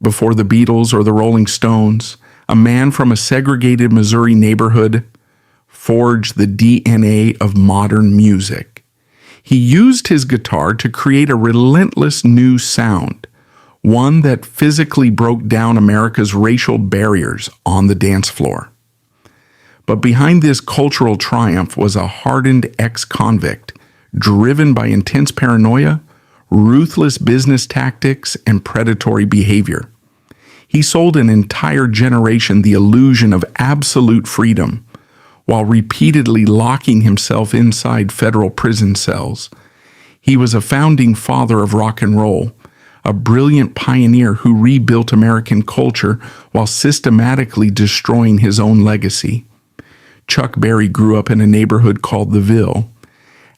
Before the Beatles or the Rolling Stones, a man from a segregated Missouri neighborhood forged the DNA of modern music. He used his guitar to create a relentless new sound, one that physically broke down America's racial barriers on the dance floor. But behind this cultural triumph was a hardened ex-convict, driven by intense paranoia, ruthless business tactics, and predatory behavior. He sold an entire generation the illusion of absolute freedom, while repeatedly locking himself inside federal prison cells. He was a founding father of rock and roll, a brilliant pioneer who rebuilt American culture while systematically destroying his own legacy. Chuck Berry grew up in a neighborhood called the Ville.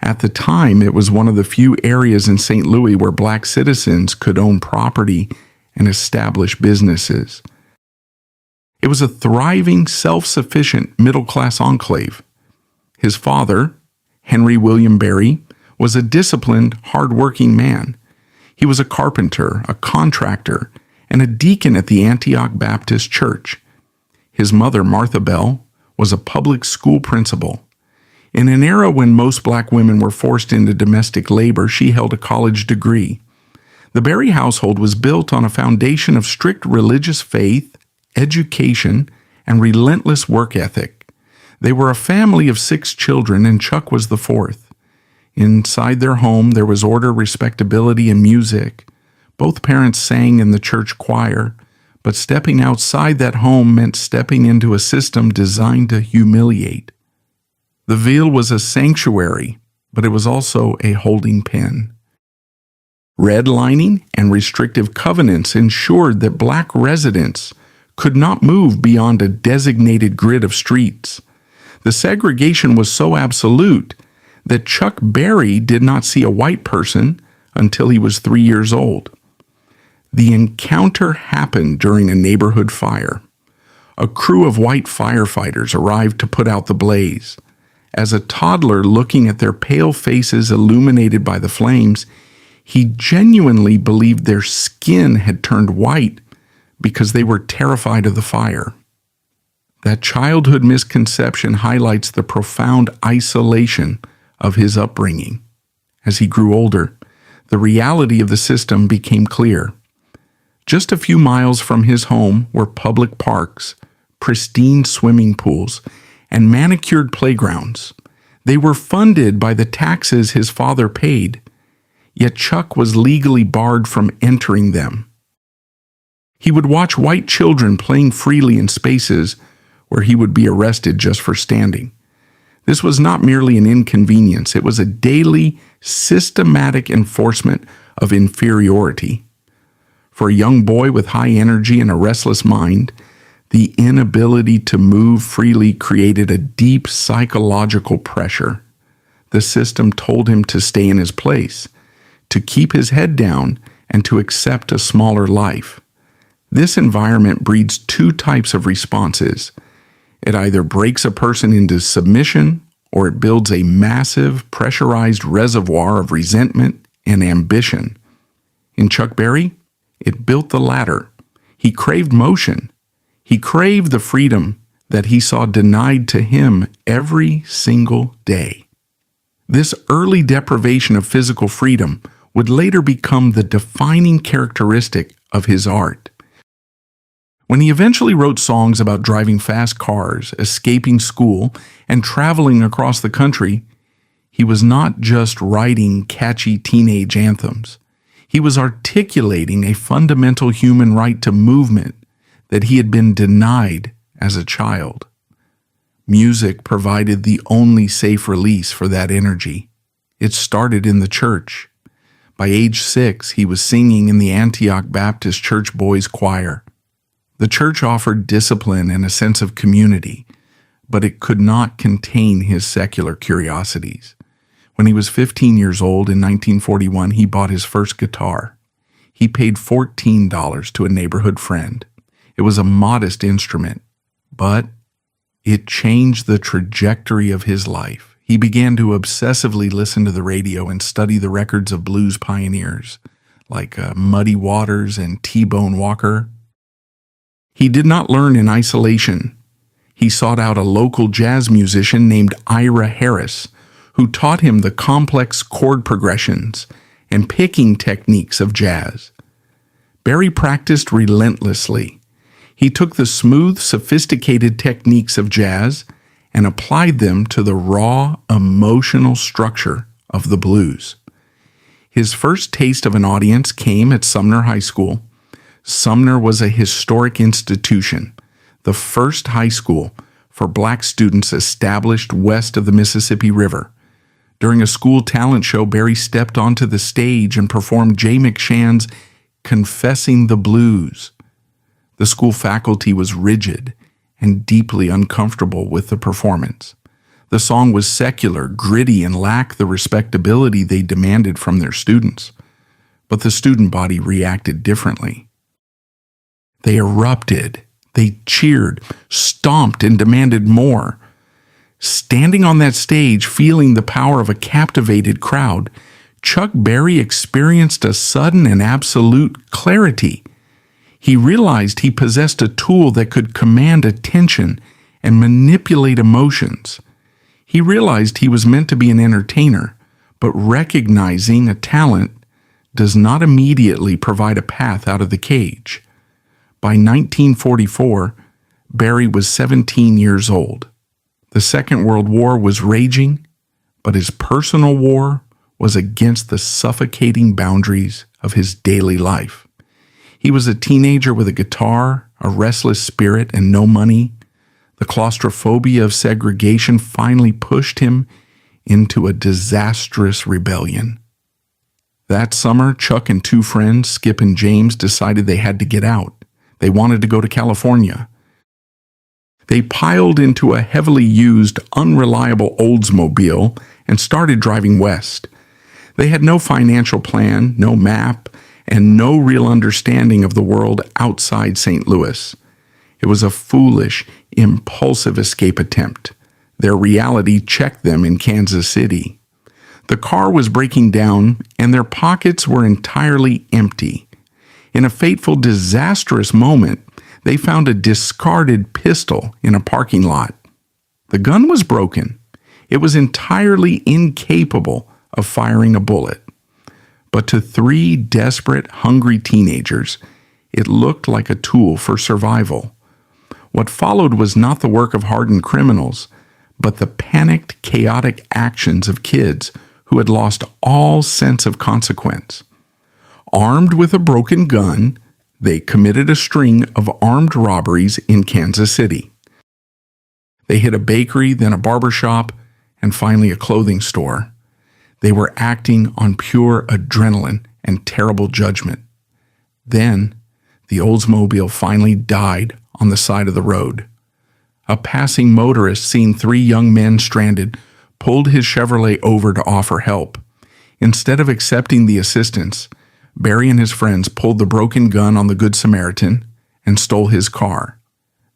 At the time, it was one of the few areas in St. Louis where black citizens could own property and establish businesses. It was a thriving, self-sufficient middle-class enclave. His father, Henry William Berry, was a disciplined, hard-working man. He was a carpenter, a contractor, and a deacon at the Antioch Baptist Church. His mother, Martha Bell, was a public school principal. In an era when most black women were forced into domestic labor, she held a college degree. The Berry household was built on a foundation of strict religious faith, education, and relentless work ethic. They were a family of 6 children, and Chuck was the 4th. Inside their home, there was order, respectability, and music. Both parents sang in the church choir, but stepping outside that home meant stepping into a system designed to humiliate. The Ville was a sanctuary, but it was also a holding pen. Redlining and restrictive covenants ensured that black residents could not move beyond a designated grid of streets. The segregation was so absolute that Chuck Berry did not see a white person until he was 3 years old. The encounter happened during a neighborhood fire. A crew of white firefighters arrived to put out the blaze. As a toddler looking at their pale faces illuminated by the flames, he genuinely believed their skin had turned white because they were terrified of the fire. That childhood misconception highlights the profound isolation of his upbringing. As he grew older, the reality of the system became clear. Just a few miles from his home were public parks, pristine swimming pools, and manicured playgrounds. They were funded by the taxes his father paid, yet Chuck was legally barred from entering them. He would watch white children playing freely in spaces where he would be arrested just for standing. This was not merely an inconvenience, it was a daily, systematic enforcement of inferiority. For a young boy with high energy and a restless mind, the inability to move freely created a deep psychological pressure. The system told him to stay in his place, to keep his head down, and to accept a smaller life. This environment breeds 2 types of responses. It either breaks a person into submission, or it builds a massive, pressurized reservoir of resentment and ambition. In Chuck Berry, it built the latter. He craved motion. He craved the freedom that he saw denied to him every single day. This early deprivation of physical freedom would later become the defining characteristic of his art. When he eventually wrote songs about driving fast cars, escaping school, and traveling across the country, he was not just writing catchy teenage anthems. He was articulating a fundamental human right to movement that he had been denied as a child. Music provided the only safe release for that energy. It started in the church. By age 6, he was singing in the Antioch Baptist Church Boys Choir. The church offered discipline and a sense of community, but it could not contain his secular curiosities. When he was 15 years old in 1941, he bought his first guitar. He paid $14 to a neighborhood friend. It was a modest instrument, but it changed the trajectory of his life. He began to obsessively listen to the radio and study the records of blues pioneers like Muddy Waters and T-Bone Walker. He did not learn in isolation. He sought out a local jazz musician named Ira Harris, who taught him the complex chord progressions and picking techniques of jazz. Berry practiced relentlessly. He took the smooth, sophisticated techniques of jazz and applied them to the raw, emotional structure of the blues. His first taste of an audience came at Sumner High School. Sumner was a historic institution, the first high school for black students established west of the Mississippi River. During a school talent show, Berry stepped onto the stage and performed Jay McShann's Confessing the Blues. The school faculty was rigid and deeply uncomfortable with the performance. The song was secular, gritty, and lacked the respectability they demanded from their students. But the student body reacted differently. They erupted. They cheered, stomped, and demanded more. Standing on that stage, feeling the power of a captivated crowd, Chuck Berry experienced a sudden and absolute clarity. He realized he possessed a tool that could command attention and manipulate emotions. He realized he was meant to be an entertainer, but recognizing a talent does not immediately provide a path out of the cage. By 1944, Berry was 17 years old. The Second World War was raging, but his personal war was against the suffocating boundaries of his daily life. He was a teenager with a guitar, a restless spirit, and no money. The claustrophobia of segregation finally pushed him into a disastrous rebellion. That summer, Chuck and two friends, Skip and James, decided they had to get out. They wanted to go to California. They piled into a heavily used, unreliable Oldsmobile and started driving west. They had no financial plan, no map, and no real understanding of the world outside St. Louis. It was a foolish, impulsive escape attempt. Their reality checked them in Kansas City. The car was breaking down, and their pockets were entirely empty. In a fateful, disastrous moment, they found a discarded pistol in a parking lot. The gun was broken. It was entirely incapable of firing a bullet. But to three desperate, hungry teenagers, it looked like a tool for survival. What followed was not the work of hardened criminals, but the panicked, chaotic actions of kids who had lost all sense of consequence. Armed with a broken gun, they committed a string of armed robberies in Kansas City. They hit a bakery, then a barber shop, and finally a clothing store. They were acting on pure adrenaline and terrible judgment. Then, the Oldsmobile finally died on the side of the road. A passing motorist, seeing three young men stranded, pulled his Chevrolet over to offer help. Instead of accepting the assistance, Berry and his friends pulled the broken gun on the Good Samaritan and stole his car.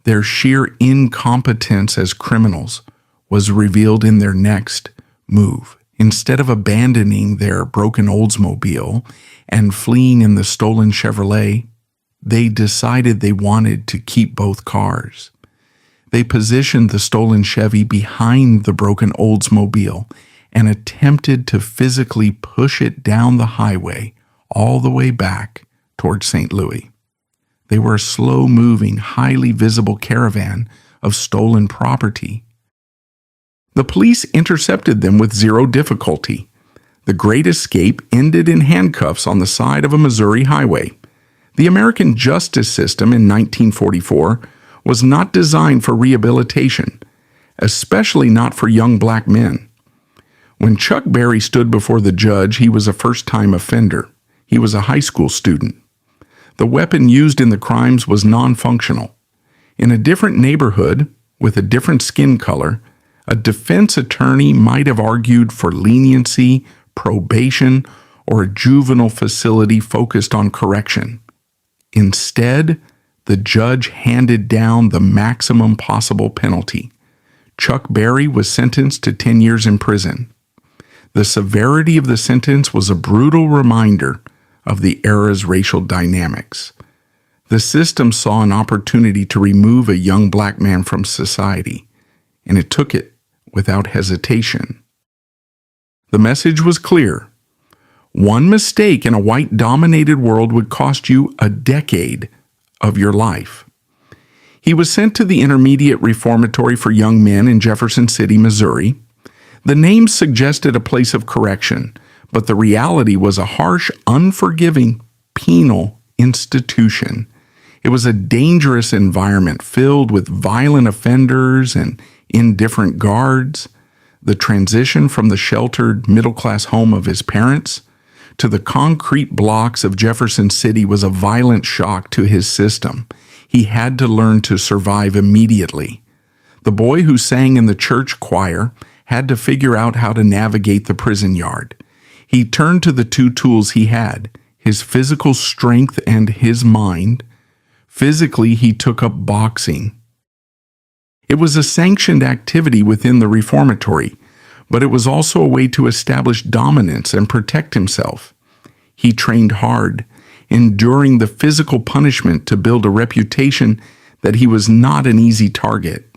Their sheer incompetence as criminals was revealed in their next move. Instead of abandoning their broken Oldsmobile and fleeing in the stolen Chevrolet, they decided they wanted to keep both cars. They positioned the stolen Chevy behind the broken Oldsmobile and attempted to physically push it down the highway all the way back towards St. Louis. They were a slow-moving, highly visible caravan of stolen property. The police intercepted them with zero difficulty. The Great Escape ended in handcuffs on the side of a Missouri highway. The American justice system in 1944 was not designed for rehabilitation, especially not for young black men. When Chuck Berry stood before the judge, he was a first-time offender. He was a high school student. The weapon used in the crimes was non-functional. In a different neighborhood, with a different skin color, a defense attorney might have argued for leniency, probation, or a juvenile facility focused on correction. Instead, the judge handed down the maximum possible penalty. Chuck Berry was sentenced to 10 years in prison. The severity of the sentence was a brutal reminder of the era's racial dynamics. The system saw an opportunity to remove a young black man from society, and it took it without hesitation. The message was clear. One mistake in a white-dominated world would cost you a decade of your life. He was sent to the Intermediate Reformatory for Young Men in Jefferson City, Missouri. The name suggested a place of correction, but the reality was a harsh, unforgiving, penal institution. It was a dangerous environment filled with violent offenders and indifferent guards. The transition from the sheltered, middle-class home of his parents to the concrete blocks of Jefferson City was a violent shock to his system. He had to learn to survive immediately. The boy who sang in the church choir had to figure out how to navigate the prison yard. He turned to the two tools he had, his physical strength and his mind. Physically, he took up boxing. It was a sanctioned activity within the reformatory, but it was also a way to establish dominance and protect himself. He trained hard, enduring the physical punishment to build a reputation that he was not an easy target.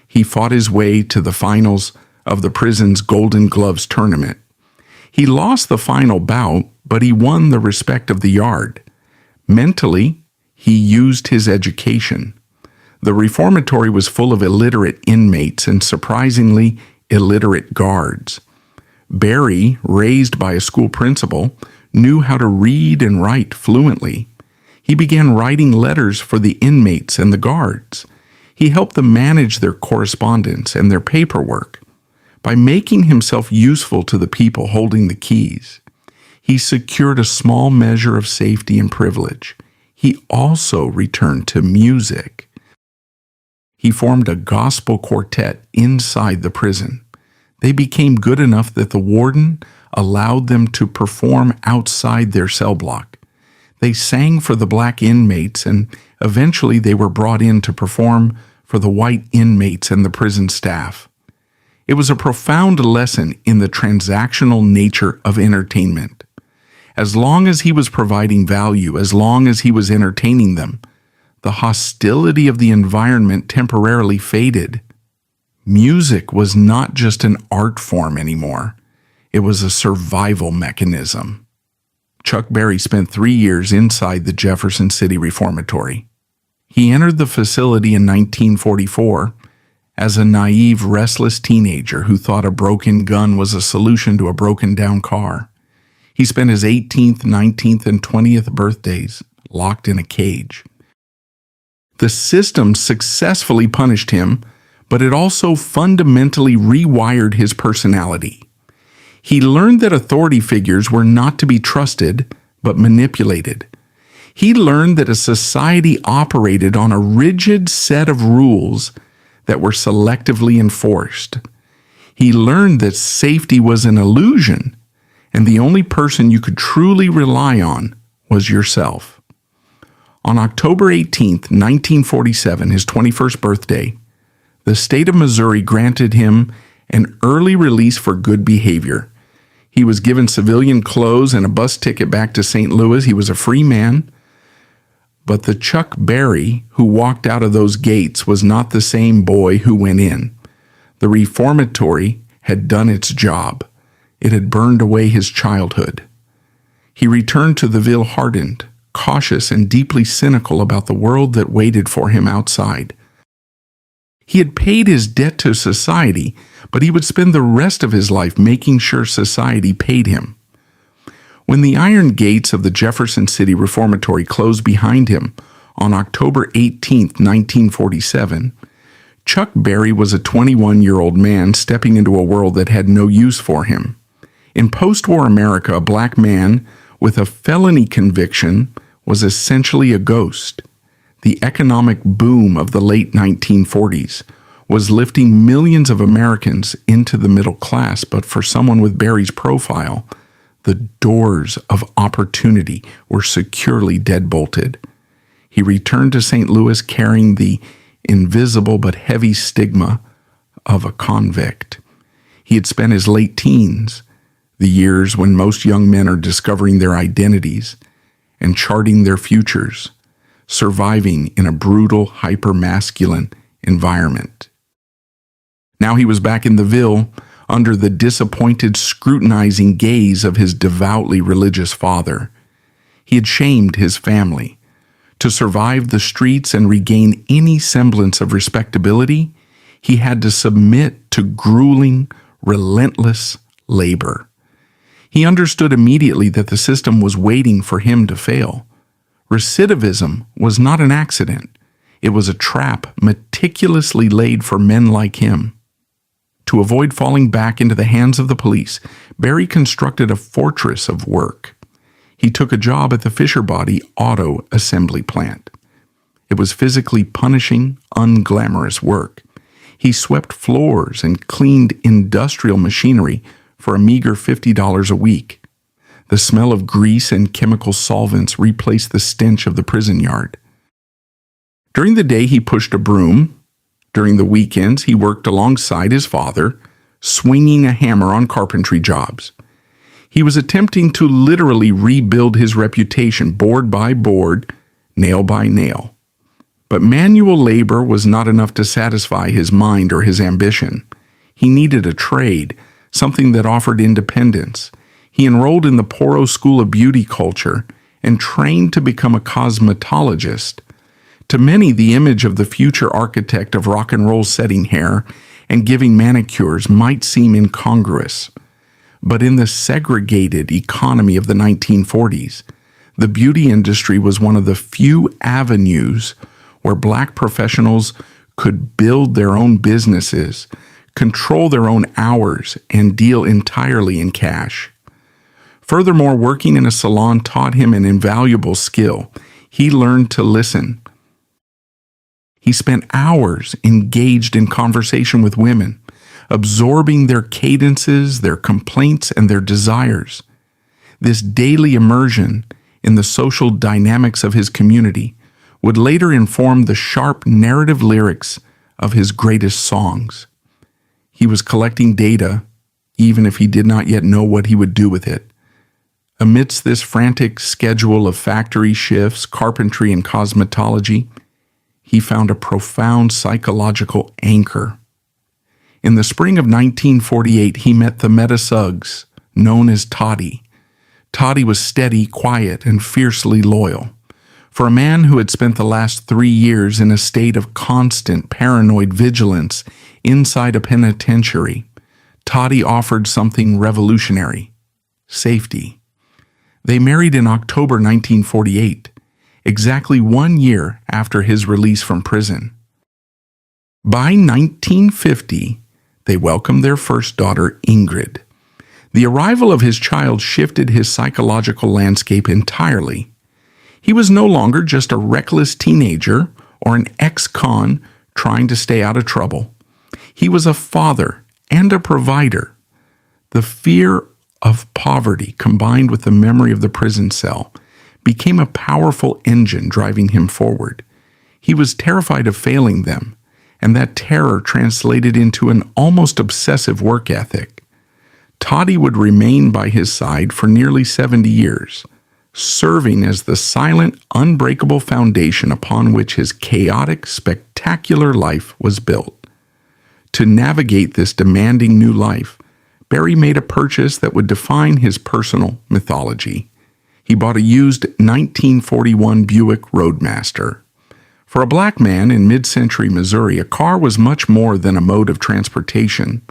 He fought his way to the finals of the prison's Golden Gloves tournament. He lost the final bout, but he won the respect of the yard. Mentally, he used his education. The reformatory was full of illiterate inmates and surprisingly illiterate guards. Barry, raised by a school principal, knew how to read and write fluently. He began writing letters for the inmates and the guards. He helped them manage their correspondence and their paperwork. By making himself useful to the people holding the keys, he secured a small measure of safety and privilege. He also returned to music. He formed a gospel quartet inside the prison. They became good enough that the warden allowed them to perform outside their cell block. They sang for the black inmates, and eventually they were brought in to perform for the white inmates and the prison staff. It was a profound lesson in the transactional nature of entertainment. As long as he was providing value, as long as he was entertaining them, the hostility of the environment temporarily faded. Music was not just an art form anymore. It was a survival mechanism. Chuck Berry spent 3 years inside the Jefferson City Reformatory. He entered the facility in 1944 as a naive, restless teenager who thought a broken gun was a solution to a broken-down car. He spent his 18th, 19th, and 20th birthdays locked in a cage. The system successfully punished him, but it also fundamentally rewired his personality. He learned that authority figures were not to be trusted, but manipulated. He learned that a society operated on a rigid set of rules that were selectively enforced. He learned that safety was an illusion, and the only person you could truly rely on was yourself. On October 18, 1947, his 21st birthday, the state of Missouri granted him an early release for good behavior. He was given civilian clothes and a bus ticket back to St. Louis. He was a free man. But the Chuck Berry who walked out of those gates was not the same boy who went in. The reformatory had done its job. It had burned away his childhood. He returned to the Ville hardened, cautious and deeply cynical about the world that waited for him outside. He had paid his debt to society, but he would spend the rest of his life making sure society paid him. When the iron gates of the Jefferson City Reformatory closed behind him on October 18, 1947, Chuck Berry was a 21-year-old man stepping into a world that had no use for him. In post-war America, a black man with a felony conviction was essentially a ghost. The economic boom of the late 1940s was lifting millions of Americans into the middle class, but for someone with Berry's profile, the doors of opportunity were securely deadbolted. He returned to St. Louis carrying the invisible but heavy stigma of a convict. He had spent his late teens, the years when most young men are discovering their identities and charting their futures, surviving in a brutal, hyper-masculine environment. Now he was back in the Ville, under the disappointed, scrutinizing gaze of his devoutly religious father. He had shamed his family. To survive the streets and regain any semblance of respectability, he had to submit to grueling, relentless labor. He understood immediately that the system was waiting for him to fail. Recidivism was not an accident. It was a trap meticulously laid for men like him. To avoid falling back into the hands of the police, Barry constructed a fortress of work. He took a job at the Fisher Body Auto Assembly Plant. It was physically punishing, unglamorous work. He swept floors and cleaned industrial machinery for a meager $50 a week. The smell of grease and chemical solvents replaced the stench of the prison yard. During the day, he pushed a broom. During the weekends, he worked alongside his father, swinging a hammer on carpentry jobs. He was attempting to literally rebuild his reputation board by board, nail by nail. But manual labor was not enough to satisfy his mind or his ambition. He needed a trade, something that offered independence. He enrolled in the Poro School of Beauty Culture and trained to become a cosmetologist. To many, the image of the future architect of rock and roll setting hair and giving manicures might seem incongruous. But in the segregated economy of the 1940s, the beauty industry was one of the few avenues where black professionals could build their own businesses, control their own hours, and deal entirely in cash. Furthermore, working in a salon taught him an invaluable skill. He learned to listen. He spent hours engaged in conversation with women, absorbing their cadences, their complaints, and their desires. This daily immersion in the social dynamics of his community would later inform the sharp narrative lyrics of his greatest songs. He was collecting data, even if he did not yet know what he would do with it. Amidst this frantic schedule of factory shifts, carpentry, and cosmetology, he found a profound psychological anchor. In the spring of 1948, he met the meta-sugs, known as Toddy. Toddy was steady, quiet, and fiercely loyal. For a man who had spent the last 3 years in a state of constant paranoid vigilance inside a penitentiary, Toddy offered something revolutionary: safety. They married in October 1948, exactly 1 year after his release from prison. By 1950, they welcomed their first daughter, Ingrid. The arrival of his child shifted his psychological landscape entirely. He was no longer just a reckless teenager or an ex-con trying to stay out of trouble. He was a father and a provider. The fear of poverty, combined with the memory of the prison cell, became a powerful engine driving him forward. He was terrified of failing them, and that terror translated into an almost obsessive work ethic. Toddy would remain by his side for nearly 70 years, serving as the silent, unbreakable foundation upon which his chaotic, spectacular life was built. To navigate this demanding new life, Barry made a purchase that would define his personal mythology. He bought a used 1941 Buick Roadmaster. For a black man in mid-century Missouri, a car was much more than a mode of transportation.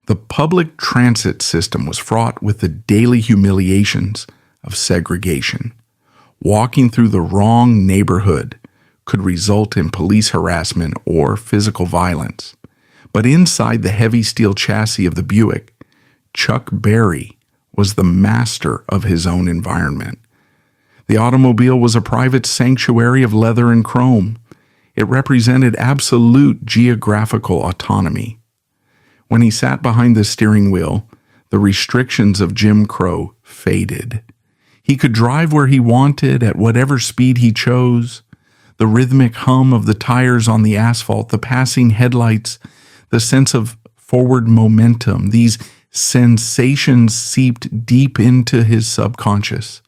The public transit system was fraught with the daily humiliations of segregation. Walking through the wrong neighborhood could result in police harassment or physical violence. But inside the heavy steel chassis of the Buick, Chuck Berry was the master of his own environment. The automobile was a private sanctuary of leather and chrome. It represented absolute geographical autonomy. When he sat behind the steering wheel, the restrictions of Jim Crow faded. He could drive where he wanted, at whatever speed he chose. The rhythmic hum of the tires on the asphalt, the passing headlights, the sense of forward momentum, these Sensations seeped deep into his subconscious.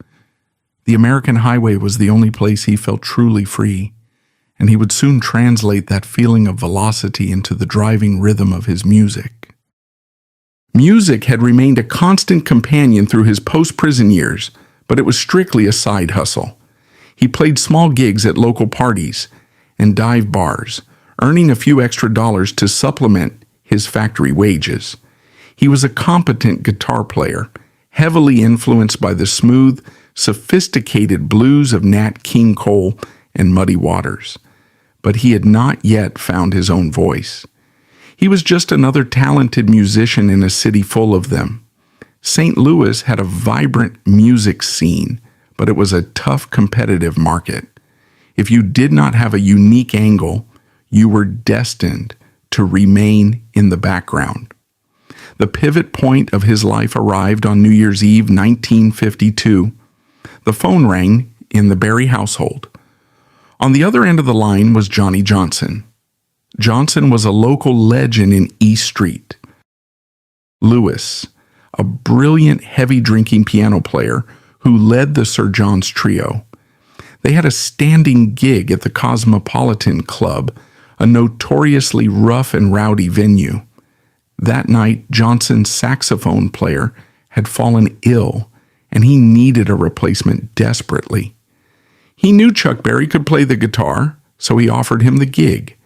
The American highway was the only place he felt truly free, and he would soon translate that feeling of velocity into the driving rhythm of his music. Music had remained a constant companion through his post-prison years, but it was strictly a side hustle. He played small gigs at local parties and dive bars, earning a few extra dollars to supplement his factory wages. He was a competent guitar player, heavily influenced by the smooth, sophisticated blues of Nat King Cole and Muddy Waters. But he had not yet found his own voice. He was just another talented musician in a city full of them. St. Louis had a vibrant music scene, but it was a tough competitive market. If you did not have a unique angle, you were destined to remain in the background. The pivot point of his life arrived on New Year's Eve, 1952. The phone rang in the Berry household. On the other end of the line was Johnny Johnson. Johnson was a local legend in East Street. Lewis, a brilliant heavy-drinking piano player who led the Sir John's Trio. They had a standing gig at the Cosmopolitan Club, a notoriously rough and rowdy venue. That night, Johnson's saxophone player had fallen ill, and he needed a replacement desperately. He knew Chuck Berry could play the guitar, so he offered him the gig.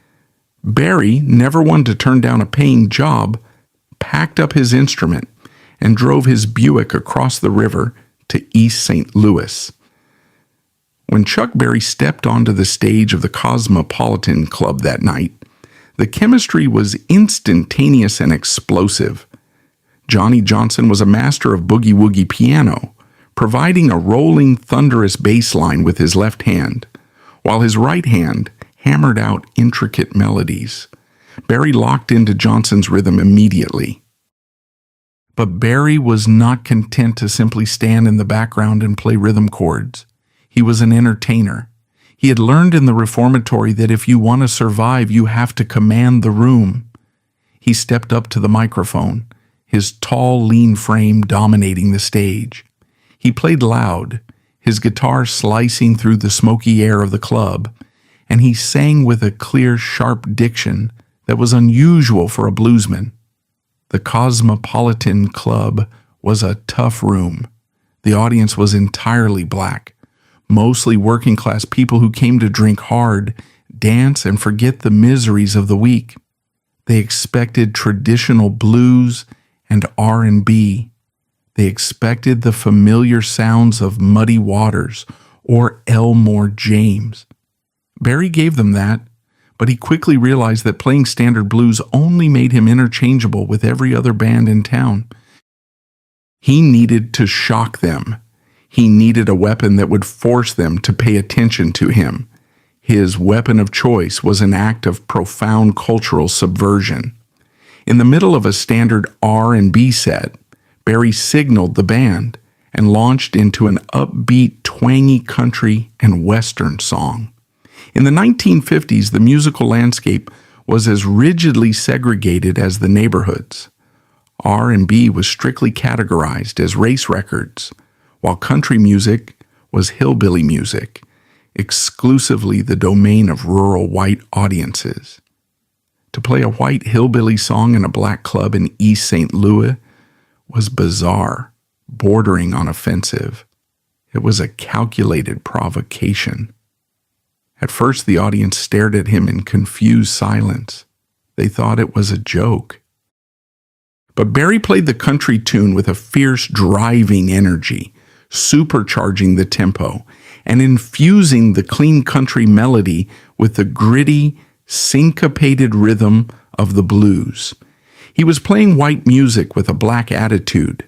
Berry, never one to turn down a paying job, packed up his instrument and drove his Buick across the river to East St. Louis. When Chuck Berry stepped onto the stage of the Cosmopolitan Club that night, the chemistry was instantaneous and explosive. Johnny Johnson was a master of boogie-woogie piano, providing a rolling, thunderous bass line with his left hand, while his right hand hammered out intricate melodies. Berry locked into Johnson's rhythm immediately. But Berry was not content to simply stand in the background and play rhythm chords. He was an entertainer. He had learned in the reformatory that if you want to survive, you have to command the room. He stepped up to the microphone, his tall, lean frame dominating the stage. He played loud, his guitar slicing through the smoky air of the club, and he sang with a clear, sharp diction that was unusual for a bluesman. The Cosmopolitan Club was a tough room. The audience was entirely black, mostly working-class people who came to drink hard, dance, and forget the miseries of the week. They expected traditional blues and R&B. They expected the familiar sounds of Muddy Waters or Elmore James. Berry gave them that, but he quickly realized that playing standard blues only made him interchangeable with every other band in town. He needed to shock them. He needed a weapon that would force them to pay attention to him. His weapon of choice was an act of profound cultural subversion. In the middle of a standard R&B set, Berry signaled the band and launched into an upbeat, twangy country and western song. In the 1950s, the musical landscape was as rigidly segregated as the neighborhoods. R&B was strictly categorized as race records, while country music was hillbilly music, exclusively the domain of rural white audiences. To play a white hillbilly song in a black club in East St. Louis was bizarre, bordering on offensive. It was a calculated provocation. At first, the audience stared at him in confused silence. They thought it was a joke. But Berry played the country tune with a fierce, driving energy, supercharging the tempo and infusing the clean country melody with the gritty, syncopated rhythm of the blues. He was playing white music with a black attitude.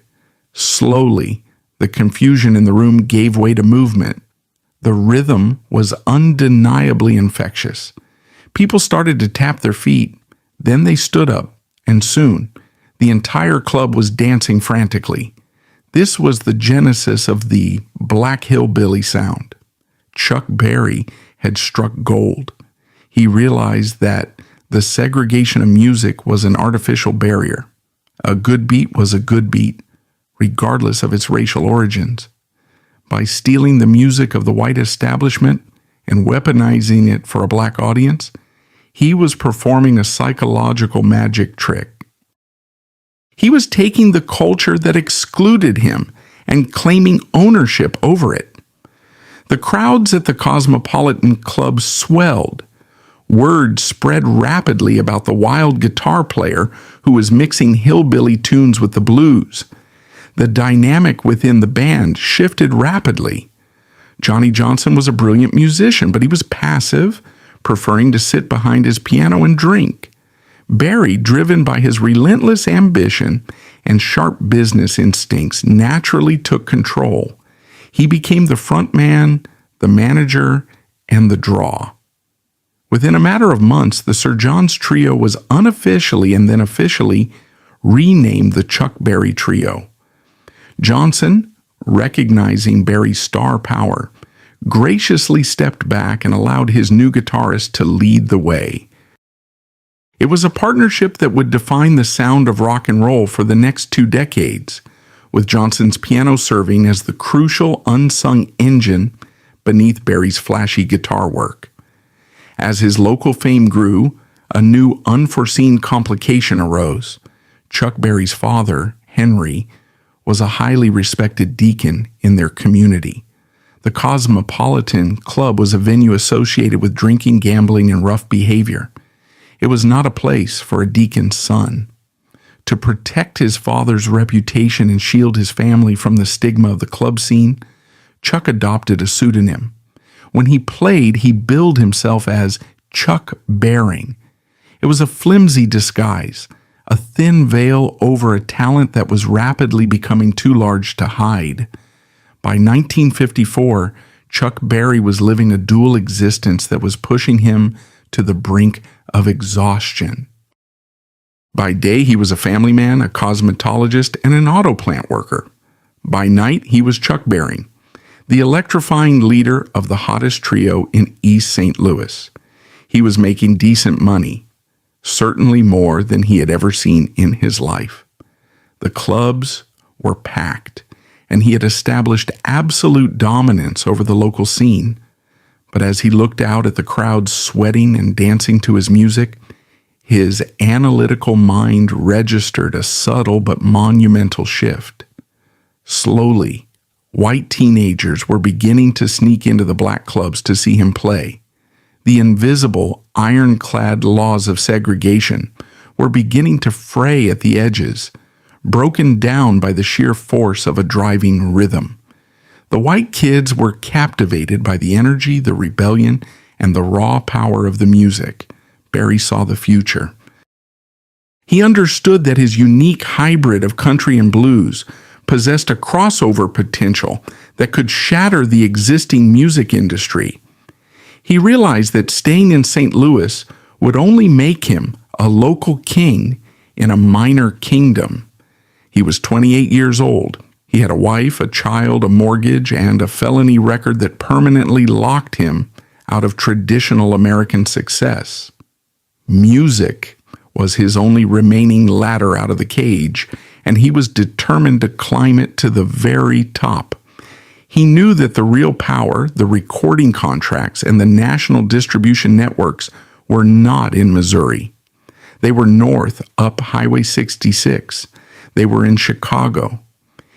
Slowly, the confusion in the room gave way to movement. The rhythm was undeniably infectious. People started to tap their feet, then they stood up, and soon, the entire club was dancing frantically. This was the genesis of the Black Hillbilly sound. Chuck Berry had struck gold. He realized that the segregation of music was an artificial barrier, A good beat was a good beat, regardless of its racial origins. By stealing the music of the white establishment and weaponizing it for a black audience, he was performing a psychological magic trick. He was taking the culture that excluded him and claiming ownership over it. The crowds at the Cosmopolitan Club swelled. Word spread rapidly about the wild guitar player who was mixing hillbilly tunes with the blues. The dynamic within the band shifted rapidly. Johnny Johnson was a brilliant musician, but he was passive, preferring to sit behind his piano and drink. Barry, driven by his relentless ambition and sharp business instincts, naturally took control. He became the front man, the manager, and the draw. Within a matter of months, the Sir John's Trio was unofficially and then officially renamed the Chuck Berry Trio. Johnson, recognizing Berry's star power, graciously stepped back and allowed his new guitarist to lead the way. It was a partnership that would define the sound of rock and roll for the next 2 decades, with Johnson's piano serving as the crucial unsung engine beneath Berry's flashy guitar work. As his local fame grew, a new unforeseen complication arose. Chuck Berry's father, Henry, was a highly respected deacon in their community. The Cosmopolitan Club was a venue associated with drinking, gambling, and rough behavior. It was not a place for a deacon's son. To protect his father's reputation and shield his family from the stigma of the club scene, Chuck adopted a pseudonym. When he played, he billed himself as Chuck Baring. It was a flimsy disguise, a thin veil over a talent that was rapidly becoming too large to hide. By 1954, Chuck Berry was living a dual existence that was pushing him to the brink of exhaustion. By day, he was a family man, a cosmetologist, and an auto plant worker. By night, he was Chuck Baring, the electrifying leader of the hottest trio in East St. Louis. He was making decent money, certainly more than he had ever seen in his life. The clubs were packed, and he had established absolute dominance over the local scene. But as he looked out at the crowds sweating and dancing to his music, his analytical mind registered a subtle but monumental shift. Slowly, white teenagers were beginning to sneak into the black clubs to see him play. The invisible, ironclad laws of segregation were beginning to fray at the edges, broken down by the sheer force of a driving rhythm. The white kids were captivated by the energy, the rebellion, and the raw power of the music. Berry saw the future. He understood that his unique hybrid of country and blues possessed a crossover potential that could shatter the existing music industry. He realized that staying in St. Louis would only make him a local king in a minor kingdom. He was 28 years old. He had a wife, a child, a mortgage, and a felony record that permanently locked him out of traditional American success. Music was his only remaining ladder out of the cage, and he was determined to climb it to the very top. He knew that the real power, the recording contracts, and the national distribution networks were not in Missouri. They were north up Highway 66. They were in Chicago.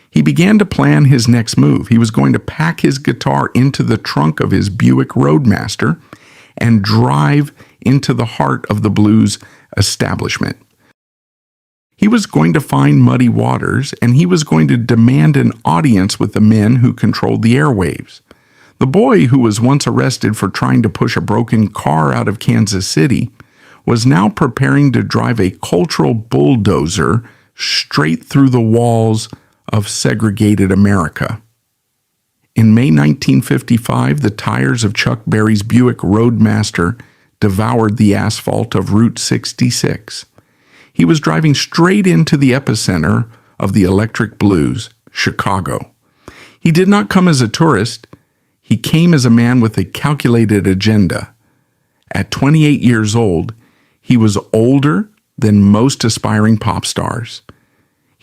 He began to plan his next move. He was going to pack his guitar into the trunk of his Buick Roadmaster and drive into the heart of the blues establishment. He was going to find Muddy Waters, and he was going to demand an audience with the men who controlled the airwaves. The boy who was once arrested for trying to push a broken car out of Kansas City was now preparing to drive a cultural bulldozer straight through the walls of segregated America. In May 1955, the tires of Chuck Berry's Buick Roadmaster devoured the asphalt of Route 66. He was driving straight into the epicenter of the electric blues, Chicago. He did not come as a tourist. He came as a man with a calculated agenda. At 28 years old, he was older than most aspiring pop stars.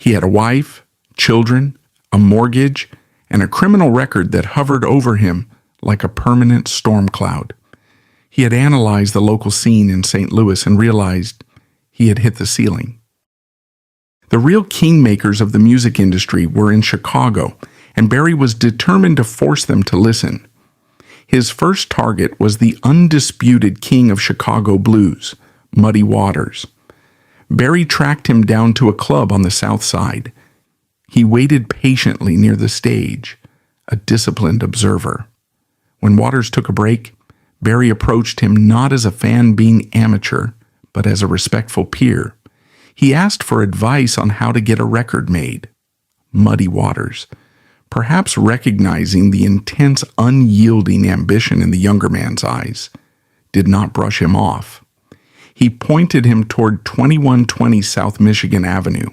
He had a wife, children, a mortgage, and a criminal record that hovered over him like a permanent storm cloud. He had analyzed the local scene in St. Louis and realized he had hit the ceiling. The real kingmakers of the music industry were in Chicago, and Berry was determined to force them to listen. His first target was the undisputed king of Chicago blues, Muddy Waters. Berry tracked him down to a club on the South Side. He waited patiently near the stage, a disciplined observer. When Waters took a break, Berry approached him not as a fan being amateur, but as a respectful peer. He asked for advice on how to get a record made. Muddy Waters, perhaps recognizing the intense, unyielding ambition in the younger man's eyes, did not brush him off. He pointed him toward 2120 South Michigan Avenue.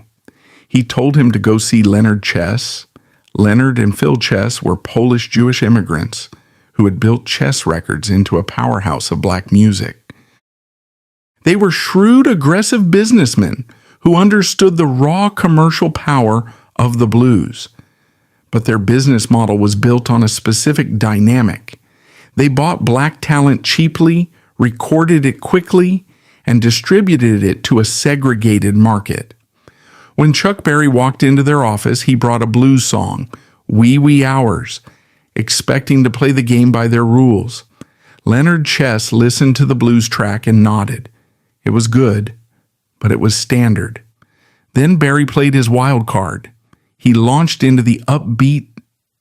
He told him to go see Leonard Chess. Leonard and Phil Chess were Polish-Jewish immigrants who had built Chess Records into a powerhouse of black music. They were shrewd, aggressive businessmen who understood the raw commercial power of the blues. But their business model was built on a specific dynamic. They bought black talent cheaply, recorded it quickly, and distributed it to a segregated market. When Chuck Berry walked into their office, he brought a blues song, Wee Wee Hours, expecting to play the game by their rules. Leonard Chess listened to the blues track and nodded. It was good, but it was standard. Then Berry played his wild card. He launched into the upbeat,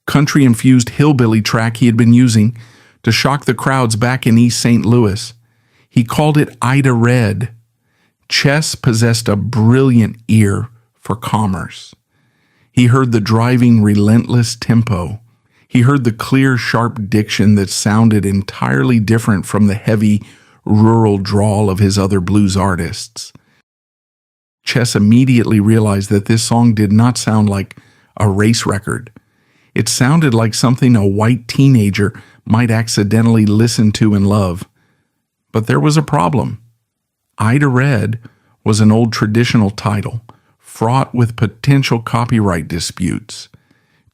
country-infused hillbilly track he had been using to shock the crowds back in East St. Louis. He called it Ida Red. Chess possessed a brilliant ear for commerce. He heard the driving, relentless tempo. He heard the clear, sharp diction that sounded entirely different from the heavy, rural drawl of his other blues artists. Chess immediately realized that this song did not sound like a race record. It sounded like something a white teenager might accidentally listen to and love. But there was a problem. Ida Red was an old traditional title, fraught with potential copyright disputes.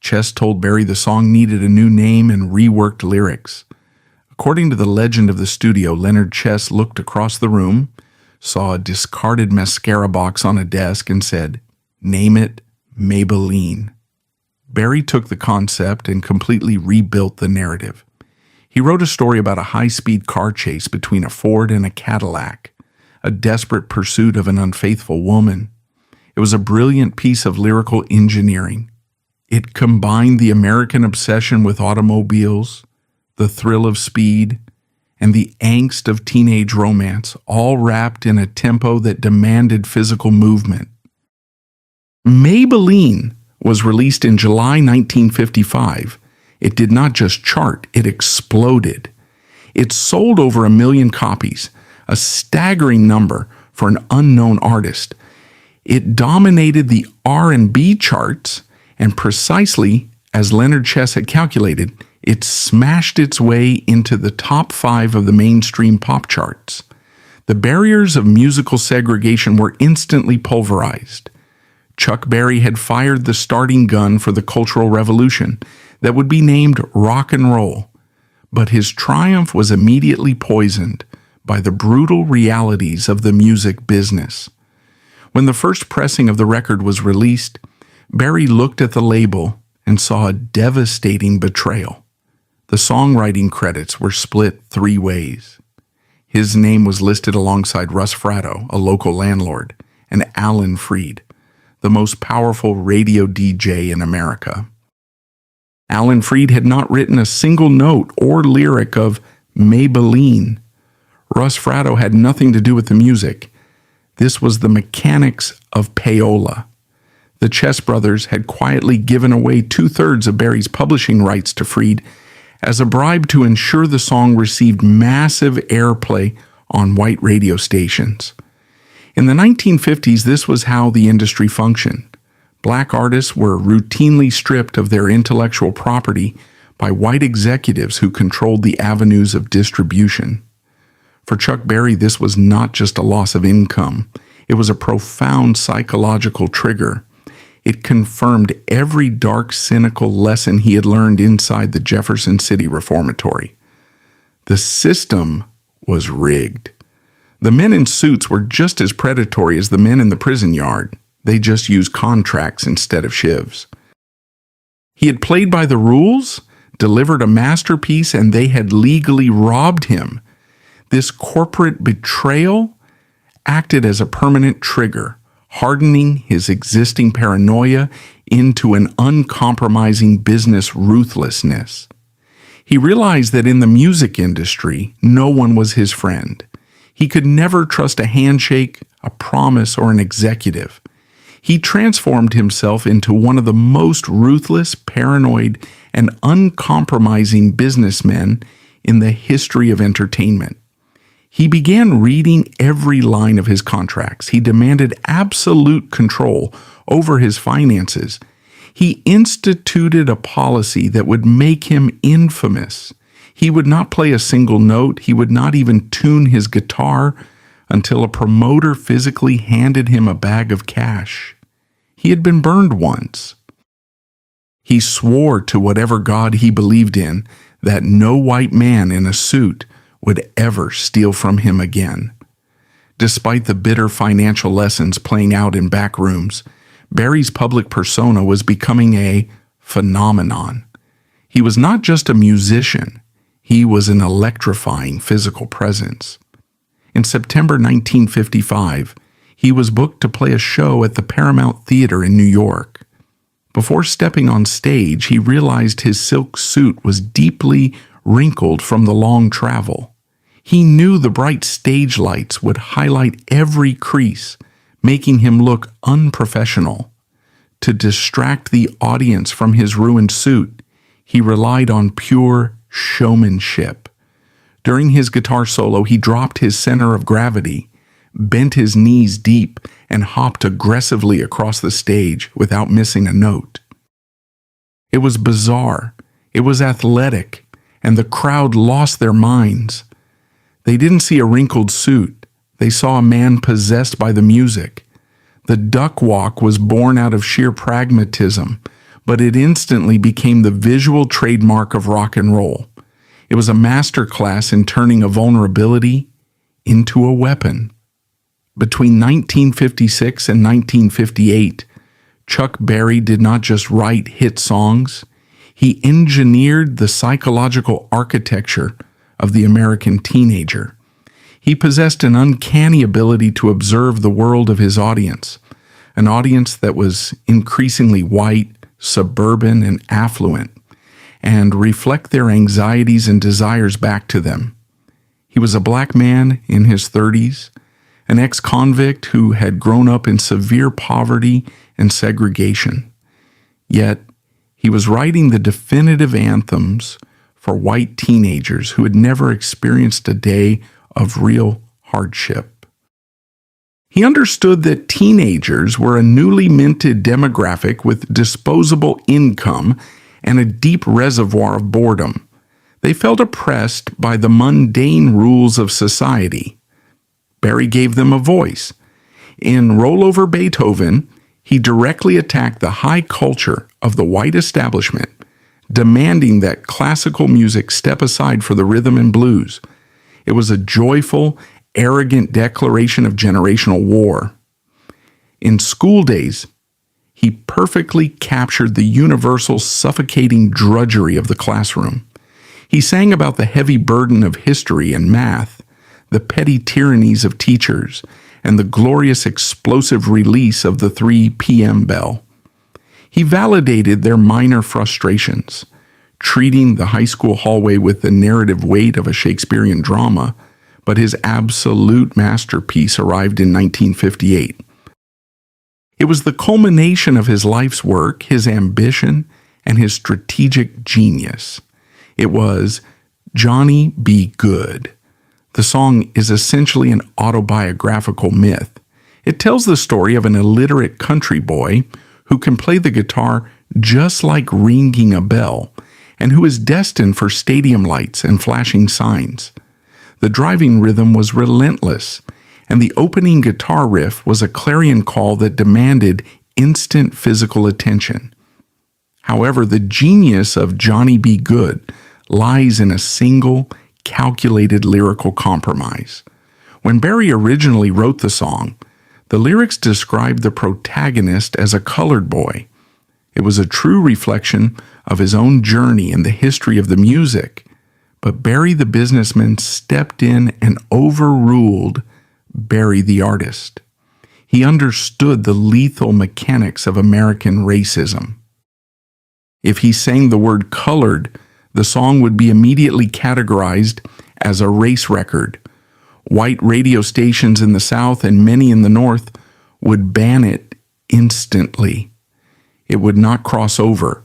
Chess told Berry the song needed a new name and reworked lyrics. According to the legend of the studio, Leonard Chess looked across the room, saw a discarded mascara box on a desk, and said, "Name it Maybelline." Berry took the concept and completely rebuilt the narrative. He wrote a story about a high-speed car chase between a Ford and a Cadillac, a desperate pursuit of an unfaithful woman. It was a brilliant piece of lyrical engineering. It combined the American obsession with automobiles, the thrill of speed, and the angst of teenage romance, all wrapped in a tempo that demanded physical movement. Maybelline was released in July 1955. It did not just chart, it exploded. It sold over 1 million copies, a staggering number for an unknown artist. It dominated the R&B charts, and precisely as Leonard Chess had calculated, it smashed its way into the top 5 of the mainstream pop charts. The barriers of musical segregation were instantly pulverized. Chuck Berry had fired the starting gun for the Cultural Revolution that would be named rock and roll, but his triumph was immediately poisoned by the brutal realities of the music business. When the first pressing of the record was released, Berry looked at the label and saw a devastating betrayal. The songwriting credits were split 3 ways. His name was listed alongside Russ Fratto, a local landlord, and Alan Freed, the most powerful radio DJ in America. Alan Freed had not written a single note or lyric of Maybelline. Russ Fratto had nothing to do with the music. This was the mechanics of payola. The Chess brothers had quietly given away 2/3 of Berry's publishing rights to Freed as a bribe to ensure the song received massive airplay on white radio stations. In the 1950s, this was how the industry functioned. Black artists were routinely stripped of their intellectual property by white executives who controlled the avenues of distribution. For Chuck Berry, this was not just a loss of income. It was a profound psychological trigger. It confirmed every dark, cynical lesson he had learned inside the Jefferson City Reformatory. The system was rigged. The men in suits were just as predatory as the men in the prison yard. They just used contracts instead of shivs. He had played by the rules, delivered a masterpiece, and they had legally robbed him. This corporate betrayal acted as a permanent trigger, hardening his existing paranoia into an uncompromising business ruthlessness. He realized that in the music industry, no one was his friend. He could never trust a handshake, a promise, or an executive. He transformed himself into one of the most ruthless, paranoid, and uncompromising businessmen in the history of entertainment. He began reading every line of his contracts. He demanded absolute control over his finances. He instituted a policy that would make him infamous. He would not play a single note. He would not even tune his guitar until a promoter physically handed him a bag of cash. He had been burned once. He swore to whatever God he believed in that no white man in a suit would ever steal from him again. Despite the bitter financial lessons playing out in back rooms, Barry's public persona was becoming a phenomenon. He was not just a musician. He was an electrifying physical presence. In September 1955, he was booked to play a show at the Paramount Theater in New York. Before stepping on stage, he realized his silk suit was deeply wrinkled from the long travel. He knew the bright stage lights would highlight every crease, making him look unprofessional. To distract the audience from his ruined suit, he relied on pure showmanship. During his guitar solo, he dropped his center of gravity, bent his knees deep, and hopped aggressively across the stage without missing a note. It was bizarre, it was athletic, and the crowd lost their minds. They didn't see a wrinkled suit. They saw a man possessed by the music. The duck walk was born out of sheer pragmatism, but it instantly became the visual trademark of rock and roll. It was a masterclass in turning a vulnerability into a weapon. Between 1956 and 1958, Chuck Berry did not just write hit songs, he engineered the psychological architecture of the American teenager. He possessed an uncanny ability to observe the world of his audience, an audience that was increasingly white, suburban, and affluent, and reflect their anxieties and desires back to them. He was a black man in his 30s, an ex-convict who had grown up in severe poverty and segregation. Yet, he was writing the definitive anthems for white teenagers who had never experienced a day of real hardship. He understood that teenagers were a newly minted demographic with disposable income and a deep reservoir of boredom. They felt oppressed by the mundane rules of society. Barry gave them a voice. In Roll Over Beethoven, he directly attacked the high culture of the white establishment, demanding that classical music step aside for the rhythm and blues. It was a joyful, arrogant declaration of generational war. In School Days, he perfectly captured the universal suffocating drudgery of the classroom. He sang about the heavy burden of history and math, the petty tyrannies of teachers, and the glorious explosive release of the 3 p.m. bell. He validated their minor frustrations, treating the high school hallway with the narrative weight of a Shakespearean drama, but his absolute masterpiece arrived in 1958. It was the culmination of his life's work, his ambition, and his strategic genius. It was Johnny Be Good. The song is essentially an autobiographical myth. It tells the story of an illiterate country boy who can play the guitar just like ringing a bell, and who is destined for stadium lights and flashing signs. The driving rhythm was relentless, and the opening guitar riff was a clarion call that demanded instant physical attention. However, the genius of Johnny B. Goode lies in a single, calculated lyrical compromise. When Barry originally wrote the song, the lyrics described the protagonist as a colored boy. It was a true reflection of his own journey and the history of the music. But Barry the businessman stepped in and overruled Barry the artist. He understood the lethal mechanics of American racism. If he sang the word colored, the song would be immediately categorized as a race record. White radio stations in the South and many in the North would ban it instantly. It would not cross over.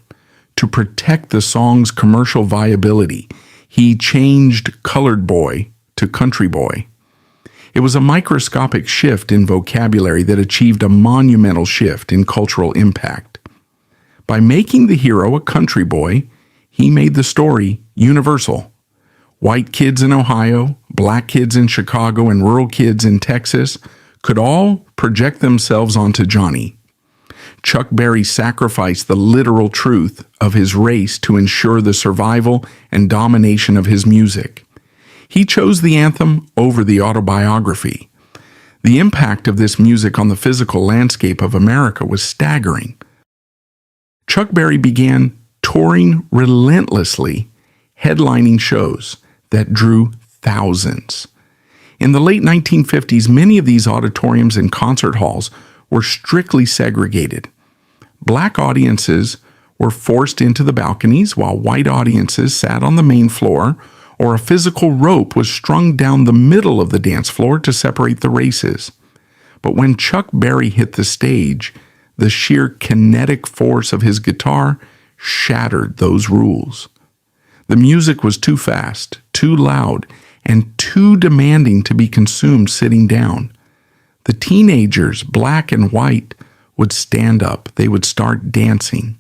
To protect the song's commercial viability, he changed colored boy to country boy. It was a microscopic shift in vocabulary that achieved a monumental shift in cultural impact. By making the hero a country boy, he made the story universal. White kids in Ohio, black kids in Chicago, and rural kids in Texas could all project themselves onto Johnny. Chuck Berry sacrificed the literal truth of his race to ensure the survival and domination of his music. He chose the anthem over the autobiography. The impact of this music on the physical landscape of America was staggering. Chuck Berry began touring relentlessly, headlining shows that drew thousands. In the late 1950s, many of these auditoriums and concert halls were strictly segregated. Black audiences were forced into the balconies while white audiences sat on the main floor, or a physical rope was strung down the middle of the dance floor to separate the races. But when Chuck Berry hit the stage, the sheer kinetic force of his guitar shattered those rules. The music was too fast, too loud, and too demanding to be consumed sitting down. The teenagers, black and white, would stand up. They would start dancing.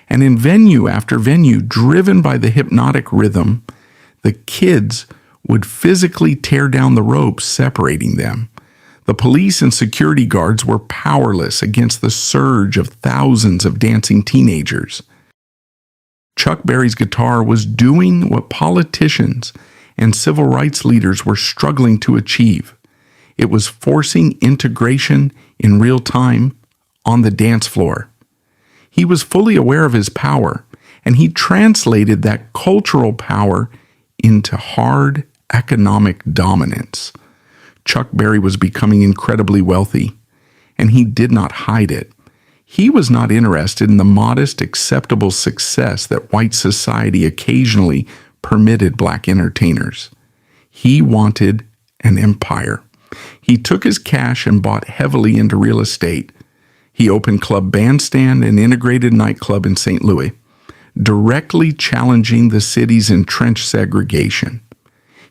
And in venue after venue, driven by the hypnotic rhythm, the kids would physically tear down the ropes separating them. The police and security guards were powerless against the surge of thousands of dancing teenagers. Chuck Berry's guitar was doing what politicians and civil rights leaders were struggling to achieve. It was forcing integration in real time on the dance floor. He was fully aware of his power, and he translated that cultural power into hard economic dominance. Chuck Berry was becoming incredibly wealthy, and he did not hide it. He was not interested in the modest, acceptable success that white society occasionally permitted black entertainers. He wanted an empire. He took his cash and bought heavily into real estate. He opened Club Bandstand, an integrated nightclub in St. Louis, directly challenging the city's entrenched segregation.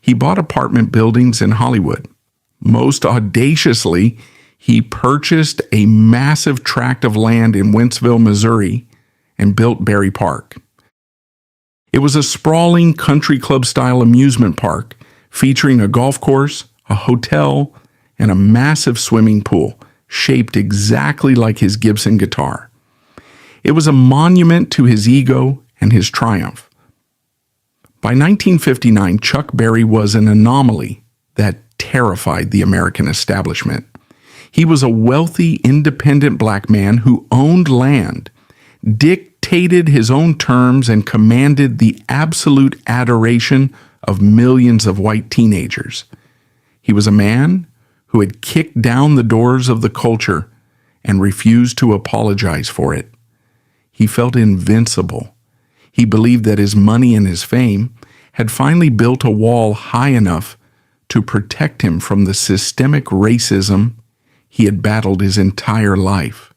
He bought apartment buildings in Hollywood. Most audaciously, he purchased a massive tract of land in Wentzville, Missouri, and built Berry Park. It was a sprawling country club-style amusement park featuring a golf course, a hotel, and a massive swimming pool shaped exactly like his Gibson guitar. It was a monument to his ego and his triumph. By 1959, Chuck Berry was an anomaly that terrified the American establishment. He was a wealthy, independent black man who owned land, dictated his own terms, and commanded the absolute adoration of millions of white teenagers. He was a man who had kicked down the doors of the culture and refused to apologize for it. He felt invincible. He believed that his money and his fame had finally built a wall high enough to protect him from the systemic racism he had battled his entire life.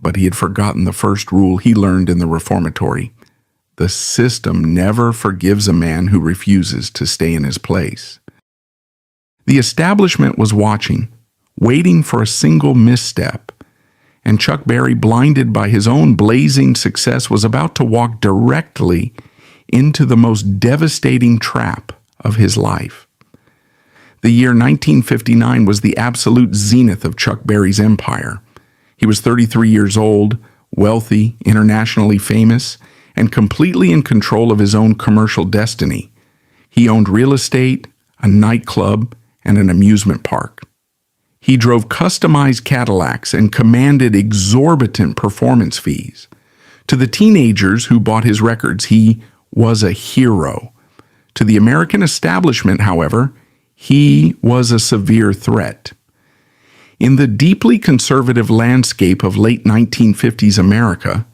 But he had forgotten the first rule he learned in the reformatory. The system never forgives a man who refuses to stay in his place. The establishment was watching, waiting for a single misstep, and Chuck Berry, blinded by his own blazing success, was about to walk directly into the most devastating trap of his life. The year 1959 was the absolute zenith of Chuck Berry's empire. He was 33 years old, wealthy, internationally famous, and completely in control of his own commercial destiny. He owned real estate, a nightclub, and an amusement park. He drove customized Cadillacs and commanded exorbitant performance fees. To the teenagers who bought his records, he was a hero. To the American establishment, however, he was a severe threat. In the deeply conservative landscape of late 1950s America,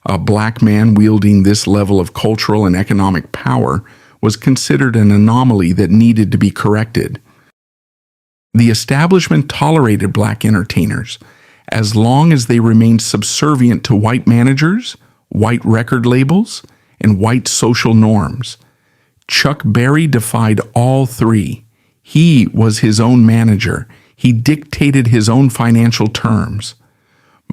a black man wielding this level of cultural and economic power was considered an anomaly that needed to be corrected. The establishment tolerated black entertainers as long as they remained subservient to white managers, white record labels, and white social norms. Chuck Berry defied all three. He was his own manager. He dictated his own financial terms.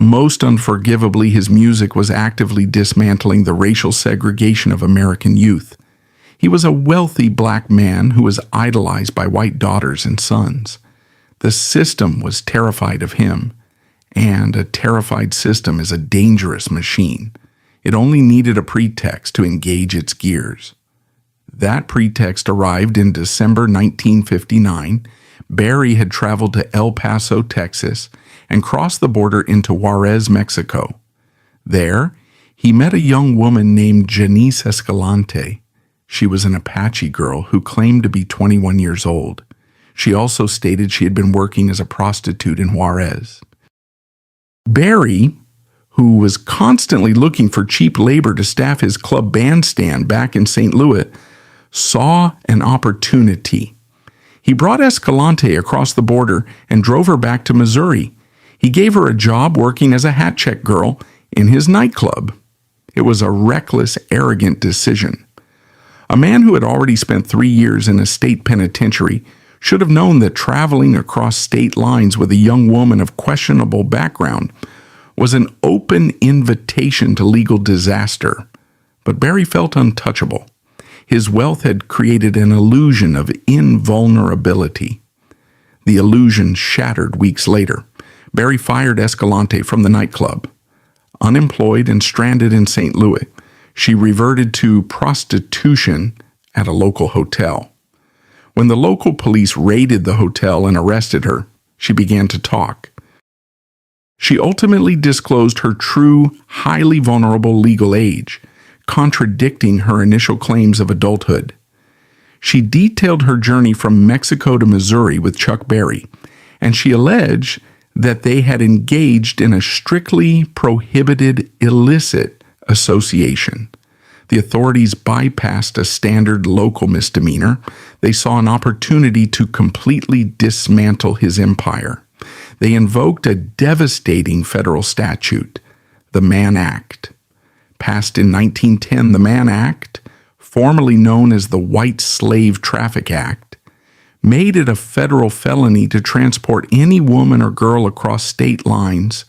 Most unforgivably, his music was actively dismantling the racial segregation of American youth. He was a wealthy black man who was idolized by white daughters and sons. The system was terrified of him, and a terrified system is a dangerous machine. It only needed a pretext to engage its gears. That pretext arrived in December 1959. Berry had traveled to El Paso, Texas, and crossed the border into Juarez, Mexico. There, he met a young woman named Janice Escalante. She was an Apache girl who claimed to be 21 years old. She also stated she had been working as a prostitute in Juarez. Berry, who was constantly looking for cheap labor to staff his club bandstand back in St. Louis, saw an opportunity. He brought Escalante across the border and drove her back to Missouri. He gave her a job working as a hat check girl in his nightclub. It was a reckless, arrogant decision. A man who had already spent 3 years in a state penitentiary should have known that traveling across state lines with a young woman of questionable background was an open invitation to legal disaster. But Berry felt untouchable. His wealth had created an illusion of invulnerability. The illusion shattered weeks later. Berry fired Escalante from the nightclub. Unemployed and stranded in St. Louis, she reverted to prostitution at a local hotel. When the local police raided the hotel and arrested her, she began to talk. She ultimately disclosed her true, highly vulnerable legal age, contradicting her initial claims of adulthood. She detailed her journey from Mexico to Missouri with Chuck Berry, and she alleged that they had engaged in a strictly prohibited illicit association. The authorities bypassed a standard local misdemeanor. They saw an opportunity to completely dismantle his empire. They invoked a devastating federal statute, the Mann Act. Passed in 1910, the Mann Act, formerly known as the White Slave Traffic Act, made it a federal felony to transport any woman or girl across state lines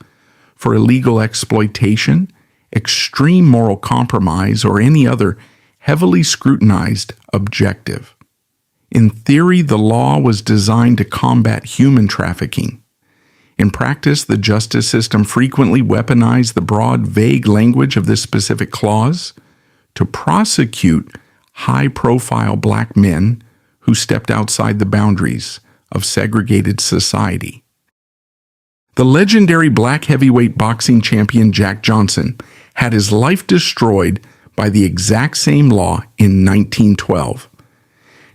for illegal exploitation, extreme moral compromise, or any other heavily scrutinized objective. In theory, the law was designed to combat human trafficking. In practice, the justice system frequently weaponized the broad, vague language of this specific clause to prosecute high-profile black men who stepped outside the boundaries of segregated society. The legendary black heavyweight boxing champion Jack Johnson had his life destroyed by the exact same law in 1912.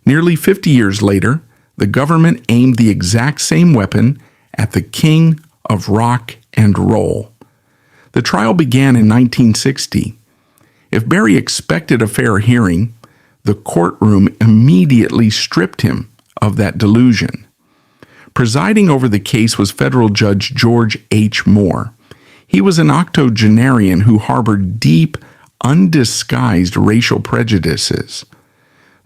Nearly 50 years later, the government aimed the exact same weapon at the king of rock and roll. The trial began in 1960. If Berry expected a fair hearing, the courtroom immediately stripped him of that delusion. Presiding over the case was federal judge George H. Moore. He was an octogenarian who harbored deep, undisguised racial prejudices.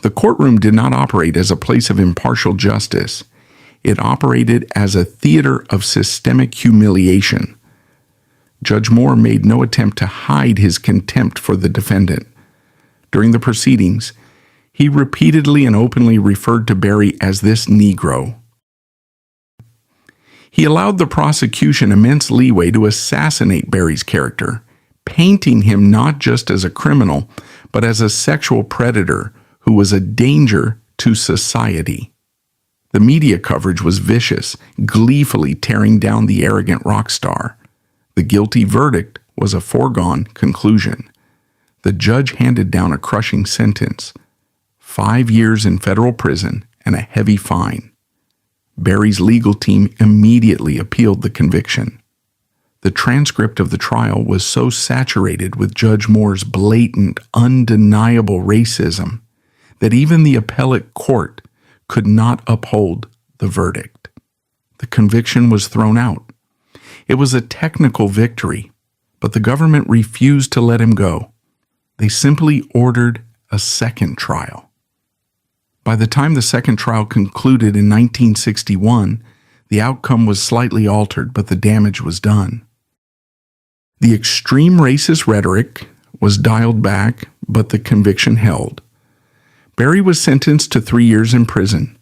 The courtroom did not operate as a place of impartial justice. It operated as a theater of systemic humiliation. Judge Moore made no attempt to hide his contempt for the defendant. During the proceedings, he repeatedly and openly referred to Berry as this Negro. He allowed the prosecution immense leeway to assassinate Berry's character, painting him not just as a criminal, but as a sexual predator who was a danger to society. The media coverage was vicious, gleefully tearing down the arrogant rock star. The guilty verdict was a foregone conclusion. The judge handed down a crushing sentence: 5 years in federal prison and a heavy fine. Berry's legal team immediately appealed the conviction. The transcript of the trial was so saturated with Judge Moore's blatant, undeniable racism that even the appellate court could not uphold the verdict. The conviction was thrown out. It was a technical victory, but the government refused to let him go. They simply ordered a second trial. By the time the second trial concluded in 1961, the outcome was slightly altered, but the damage was done. The extreme racist rhetoric was dialed back, but the conviction held. Berry was sentenced to 3 years in prison.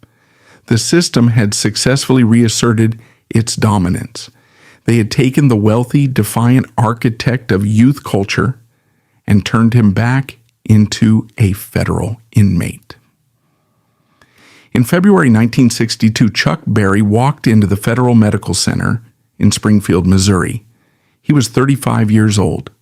The system had successfully reasserted its dominance. They had taken the wealthy, defiant architect of youth culture and turned him back into a federal inmate. In February 1962, Chuck Berry walked into the Federal Medical Center in Springfield, Missouri. He was 35 years old.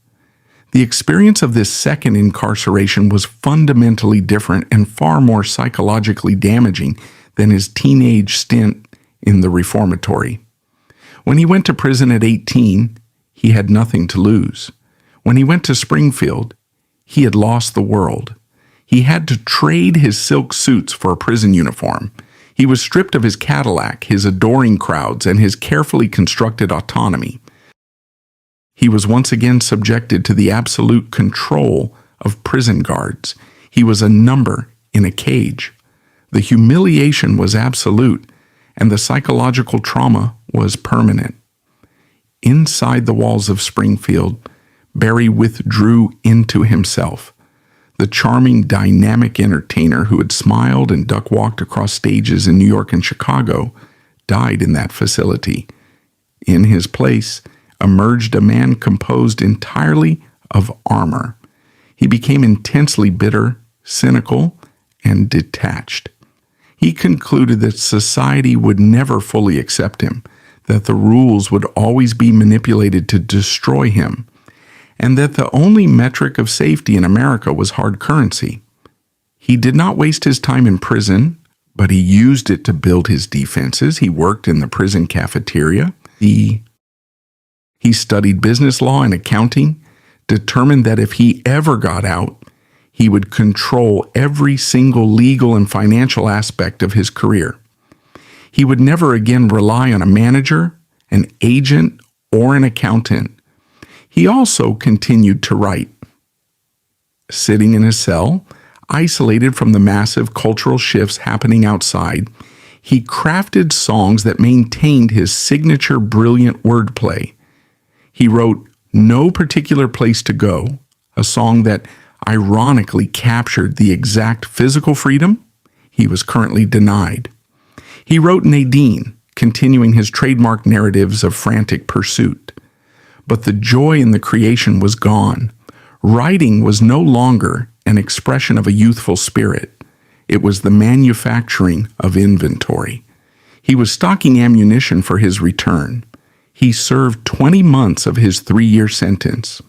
The experience of this second incarceration was fundamentally different and far more psychologically damaging than his teenage stint in the reformatory. When he went to prison at 18, he had nothing to lose. When he went to Springfield, he had lost the world. He had to trade his silk suits for a prison uniform. He was stripped of his Cadillac, his adoring crowds, and his carefully constructed autonomy. He was once again subjected to the absolute control of prison guards. He was a number in a cage. The humiliation was absolute, and the psychological trauma was permanent. Inside the walls of Springfield, Berry withdrew into himself. The charming, dynamic entertainer who had smiled and duck-walked across stages in New York and Chicago died in that facility. In his place emerged a man composed entirely of armor. He became intensely bitter, cynical, and detached. He concluded that society would never fully accept him, that the rules would always be manipulated to destroy him, and that the only metric of safety in America was hard currency. He did not waste his time in prison, but he used it to build his defenses. He worked in the prison cafeteria. He studied business law and accounting, determined that if he ever got out, he would control every single legal and financial aspect of his career. He would never again rely on a manager, an agent, or an accountant. He also continued to write. Sitting in his cell, isolated from the massive cultural shifts happening outside, he crafted songs that maintained his signature brilliant wordplay. He wrote "No Particular Place to Go," a song that ironically captured the exact physical freedom he was currently denied. He wrote Nadine, continuing his trademark narratives of frantic pursuit. But the joy in the creation was gone. Writing was no longer an expression of a youthful spirit. It was the manufacturing of inventory. He was stocking ammunition for his return. He served 20 months of his 3-year sentence.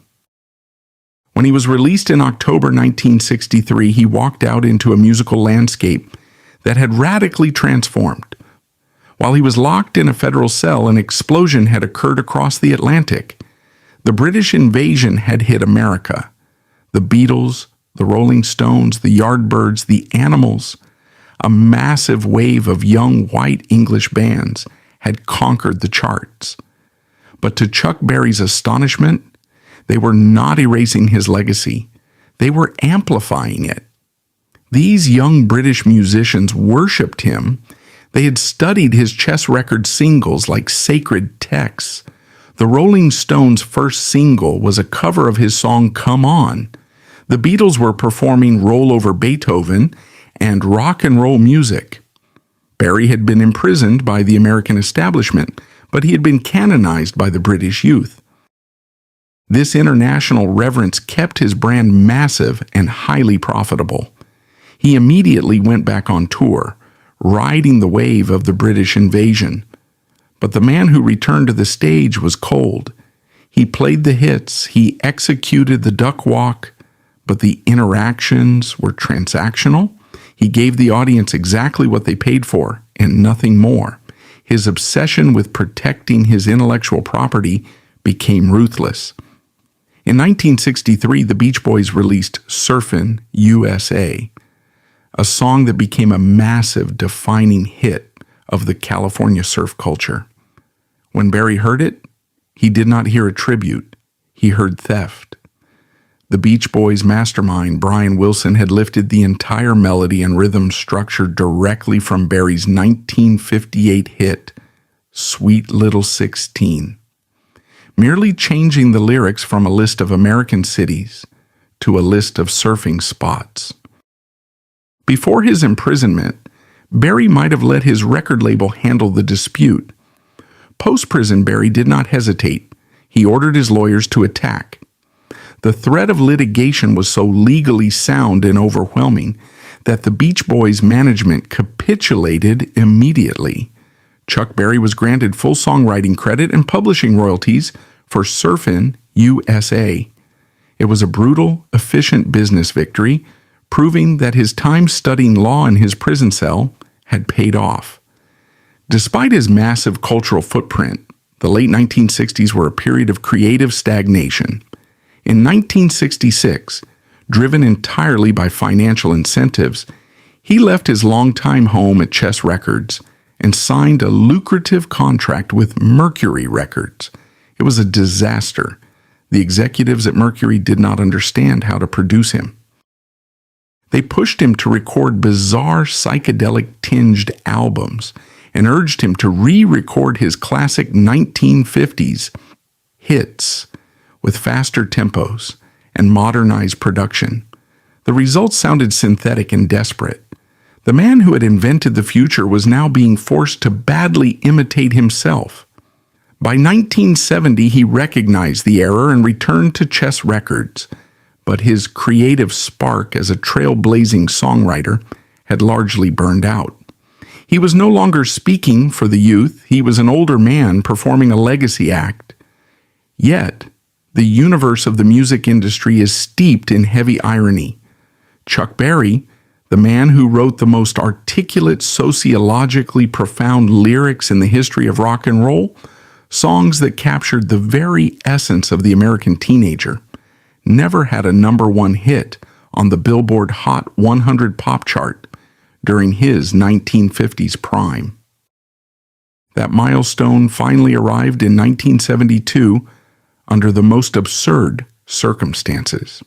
When he was released in October 1963, he walked out into a musical landscape that had radically transformed. While he was locked in a federal cell, an explosion had occurred across the Atlantic. The British invasion had hit America. The Beatles, the Rolling Stones, the Yardbirds, the Animals, a massive wave of young white English bands had conquered the charts. But to Chuck Berry's astonishment, they were not erasing his legacy. They were amplifying it. These young British musicians worshipped him. They had studied his chess record singles like sacred texts. The Rolling Stones' first single was a cover of his song "Come On." The Beatles were performing "Roll Over Beethoven" and rock and roll music. Berry had been imprisoned by the American establishment, but he had been canonized by the British youth. This international reverence kept his brand massive and highly profitable. He immediately went back on tour, riding the wave of the British invasion. But the man who returned to the stage was cold. He played the hits, he executed the duck walk, but the interactions were transactional. He gave the audience exactly what they paid for and nothing more. His obsession with protecting his intellectual property became ruthless. In 1963, the Beach Boys released Surfin' USA, a song that became a massive, defining hit of the California surf culture. When Barry heard it, he did not hear a tribute. He heard theft. The Beach Boys' mastermind, Brian Wilson, had lifted the entire melody and rhythm structure directly from Barry's 1958 hit, Sweet Little 16. Merely changing the lyrics from a list of American cities to a list of surfing spots. Before his imprisonment, Barry might have let his record label handle the dispute. Post-prison, Barry did not hesitate. He ordered his lawyers to attack. The threat of litigation was so legally sound and overwhelming that the Beach Boys' management capitulated immediately. Chuck Berry was granted full songwriting credit and publishing royalties for Surfin' USA. It was a brutal, efficient business victory, proving that his time studying law in his prison cell had paid off. Despite his massive cultural footprint, the late 1960s were a period of creative stagnation. In 1966, driven entirely by financial incentives, he left his longtime home at Chess Records and signed a lucrative contract with Mercury Records. It was a disaster. The executives at Mercury did not understand how to produce him. They pushed him to record bizarre psychedelic-tinged albums and urged him to re-record his classic 1950s hits with faster tempos and modernized production. The results sounded synthetic and desperate. The man who had invented the future was now being forced to badly imitate himself. By 1970, he recognized the error and returned to Chess Records, but his creative spark as a trailblazing songwriter had largely burned out. He was no longer speaking for the youth. He was an older man performing a legacy act. Yet, the universe of the music industry is steeped in heavy irony. Chuck Berry, the man who wrote the most articulate, sociologically profound lyrics in the history of rock and roll, songs that captured the very essence of the American teenager, never had a number one hit on the Billboard Hot 100 pop chart during his 1950s prime. That milestone finally arrived in 1972 under the most absurd circumstances.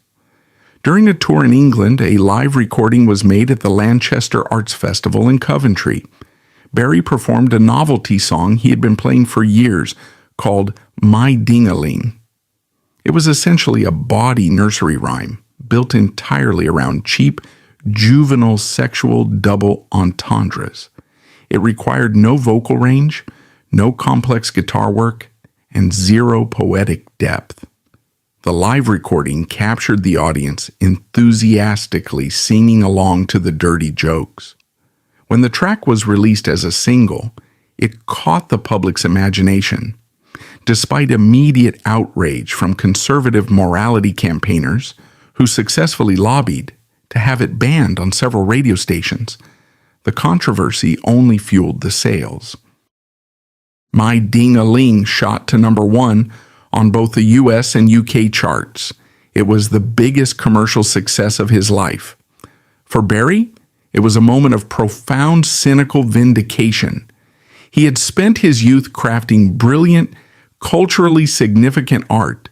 During a tour in England, a live recording was made at the Lanchester Arts Festival in Coventry. Barry performed a novelty song he had been playing for years called My Ding-a-Ling. It was essentially a bawdy nursery rhyme built entirely around cheap, juvenile sexual double entendres. It required no vocal range, no complex guitar work, and zero poetic depth. The live recording captured the audience enthusiastically singing along to the dirty jokes. When the track was released as a single, it caught the public's imagination. Despite immediate outrage from conservative morality campaigners who successfully lobbied to have it banned on several radio stations, the controversy only fueled the sales. My Ding-a-Ling shot to number one on both the US and UK charts. It was the biggest commercial success of his life. For Barry, it was a moment of profound cynical vindication. He had spent his youth crafting brilliant, culturally significant art,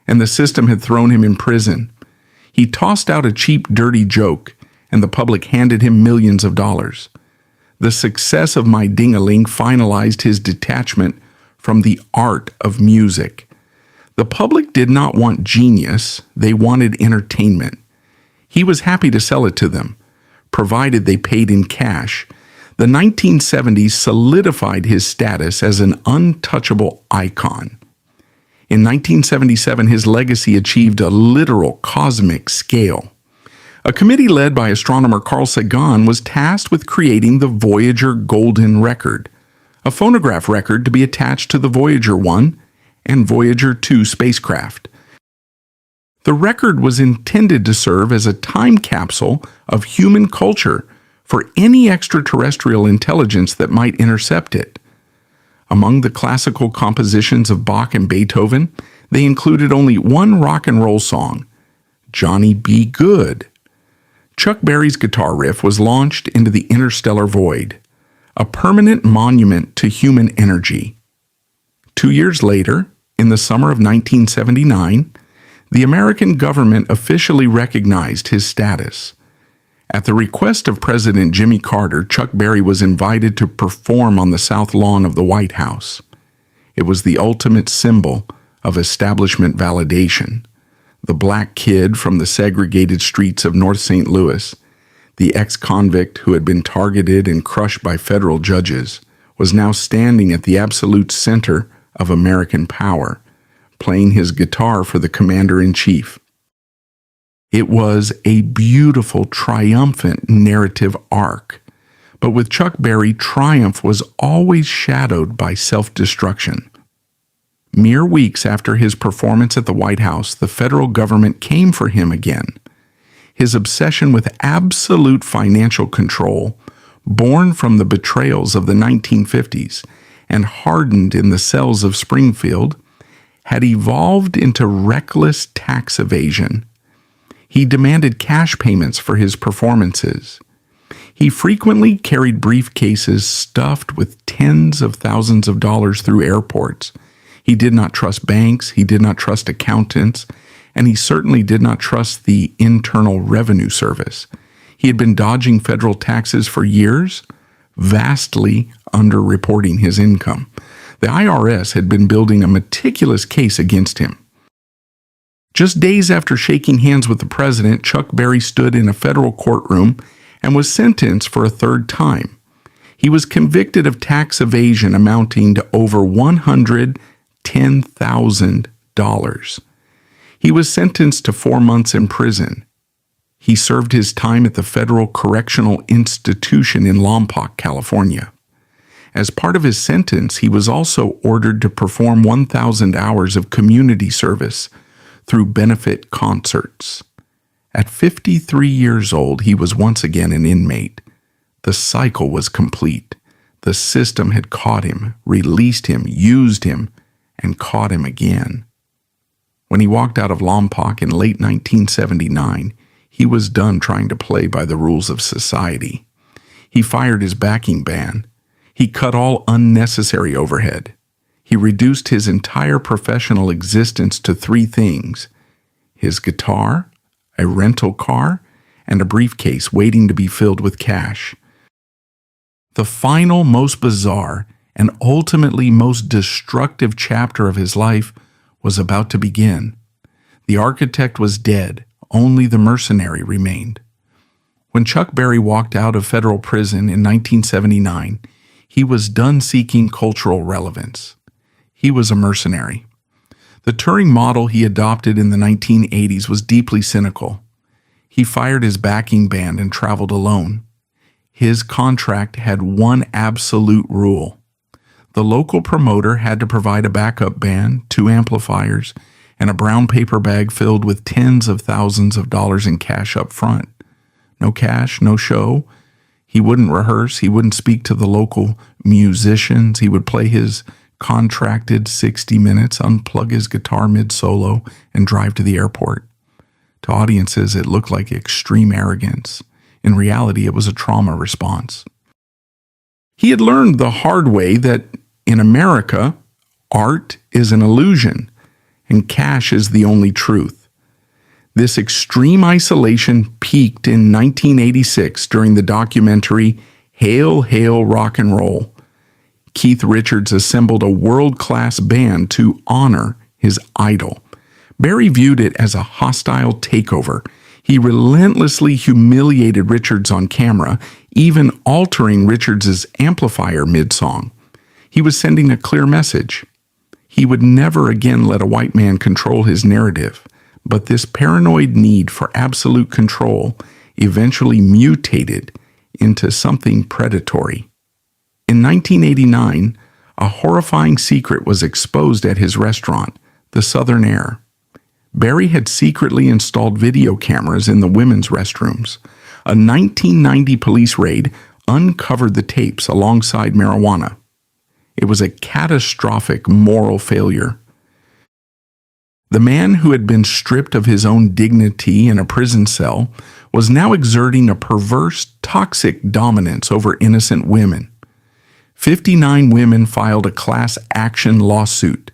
and the system had thrown him in prison. He tossed out a cheap, dirty joke, and the public handed him millions of dollars. The success of My Ding-a-Ling finalized his detachment from the art of music. The public did not want genius, they wanted entertainment. He was happy to sell it to them, provided they paid in cash. The 1970s solidified his status as an untouchable icon. In 1977, his legacy achieved a literal cosmic scale. A committee led by astronomer Carl Sagan was tasked with creating the Voyager Golden Record, a phonograph record to be attached to the Voyager 1 and Voyager 2 spacecraft. The record was intended to serve as a time capsule of human culture for any extraterrestrial intelligence that might intercept it. Among the classical compositions of Bach and Beethoven, they included only one rock and roll song, Johnny B. Good. Chuck Berry's guitar riff was launched into the interstellar void, a permanent monument to human energy. 2 years later, in the summer of 1979, the American government officially recognized his status. At the request of President Jimmy Carter, Chuck Berry was invited to perform on the South Lawn of the White House. It was the ultimate symbol of establishment validation. The black kid from the segregated streets of North St. Louis, the ex-convict who had been targeted and crushed by federal judges, was now standing at the absolute center of American power, playing his guitar for the commander-in-chief. It was a beautiful, triumphant narrative arc, but with Chuck Berry, triumph was always shadowed by self-destruction. Mere weeks after his performance at the White House, the federal government came for him again. His obsession with absolute financial control, born from the betrayals of the 1950s and hardened in the cells of Springfield, had evolved into reckless tax evasion. He demanded cash payments for his performances. He frequently carried briefcases stuffed with tens of thousands of dollars through airports. He did not trust banks, he did not trust accountants, and he certainly did not trust the Internal Revenue Service. He had been dodging federal taxes for years, vastly underreporting his income. The IRS had been building a meticulous case against him. Just days after shaking hands with the president, Chuck Berry stood in a federal courtroom and was sentenced for a third time. He was convicted of tax evasion amounting to over $110,000. He was sentenced to 4 months in prison. He served his time at the Federal Correctional Institution in Lompoc, California. As part of his sentence, he was also ordered to perform 1,000 hours of community service through benefit concerts. At 53 years old, he was once again an inmate. The cycle was complete. The system had caught him, released him, used him, and caught him again. When he walked out of Lompoc in late 1979, he was done trying to play by the rules of society. He fired his backing band. He cut all unnecessary overhead. He reduced his entire professional existence to 3 things: his guitar, a rental car, and a briefcase waiting to be filled with cash. The final, most bizarre, and ultimately most destructive chapter of his life was about to begin. The architect was dead. Only the mercenary remained. When Chuck Berry walked out of federal prison in 1979, he was done seeking cultural relevance. He was a mercenary. The Turing model he adopted in the 1980s was deeply cynical. He fired his backing band and traveled alone. His contract had one absolute rule. The local promoter had to provide a backup band, 2 amplifiers, and a brown paper bag filled with tens of thousands of dollars in cash up front. No cash, no show. He wouldn't rehearse. He wouldn't speak to the local musicians. He would play his contracted 60 minutes, unplug his guitar mid-solo, and drive to the airport. To audiences, it looked like extreme arrogance. In reality, it was a trauma response. He had learned the hard way that in America, art is an illusion, and cash is the only truth. This extreme isolation peaked in 1986 during the documentary Hail, Hail, Rock and Roll. Keith Richards assembled a world-class band to honor his idol. Berry viewed it as a hostile takeover. He relentlessly humiliated Richards on camera, even altering Richards's amplifier mid-song. He was sending a clear message. He would never again let a white man control his narrative, but this paranoid need for absolute control eventually mutated into something predatory. In 1989, a horrifying secret was exposed at his restaurant, the Southern Air. Barry had secretly installed video cameras in the women's restrooms. A 1990 police raid uncovered the tapes alongside marijuana. It was a catastrophic moral failure. The man who had been stripped of his own dignity in a prison cell was now exerting a perverse, toxic dominance over innocent women. 59 women filed a class action lawsuit.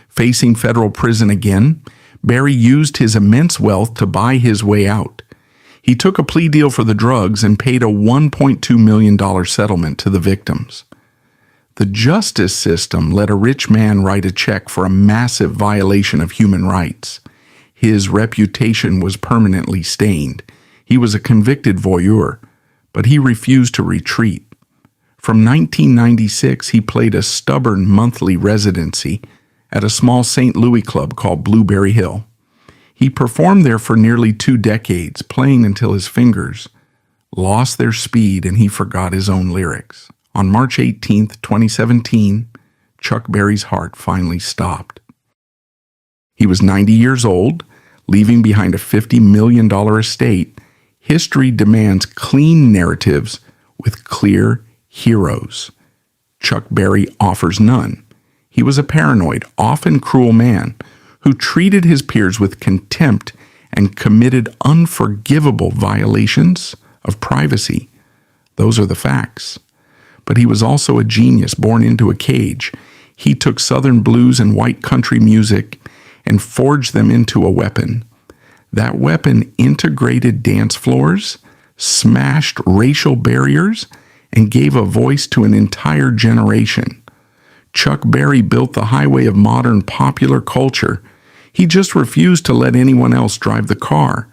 Facing federal prison again, Barry used his immense wealth to buy his way out. He took a plea deal for the drugs and paid a $1.2 million settlement to the victims. The justice system let a rich man write a check for a massive violation of human rights. His reputation was permanently stained. He was a convicted voyeur, but he refused to retreat. From 1996, he played a stubborn monthly residency at a small St. Louis club called Blueberry Hill. He performed there for nearly 2 decades, playing until his fingers lost their speed and he forgot his own lyrics. On March 18, 2017, Chuck Berry's heart finally stopped. He was 90 years old, leaving behind a $50 million estate. History demands clean narratives with clear heroes. Chuck Berry offers none. He was a paranoid, often cruel man who treated his peers with contempt and committed unforgivable violations of privacy. Those are the facts. But he was also a genius born into a cage. He took Southern blues and white country music and forged them into a weapon. That weapon integrated dance floors, smashed racial barriers, and gave a voice to an entire generation. Chuck Berry built the highway of modern popular culture. He just refused to let anyone else drive the car.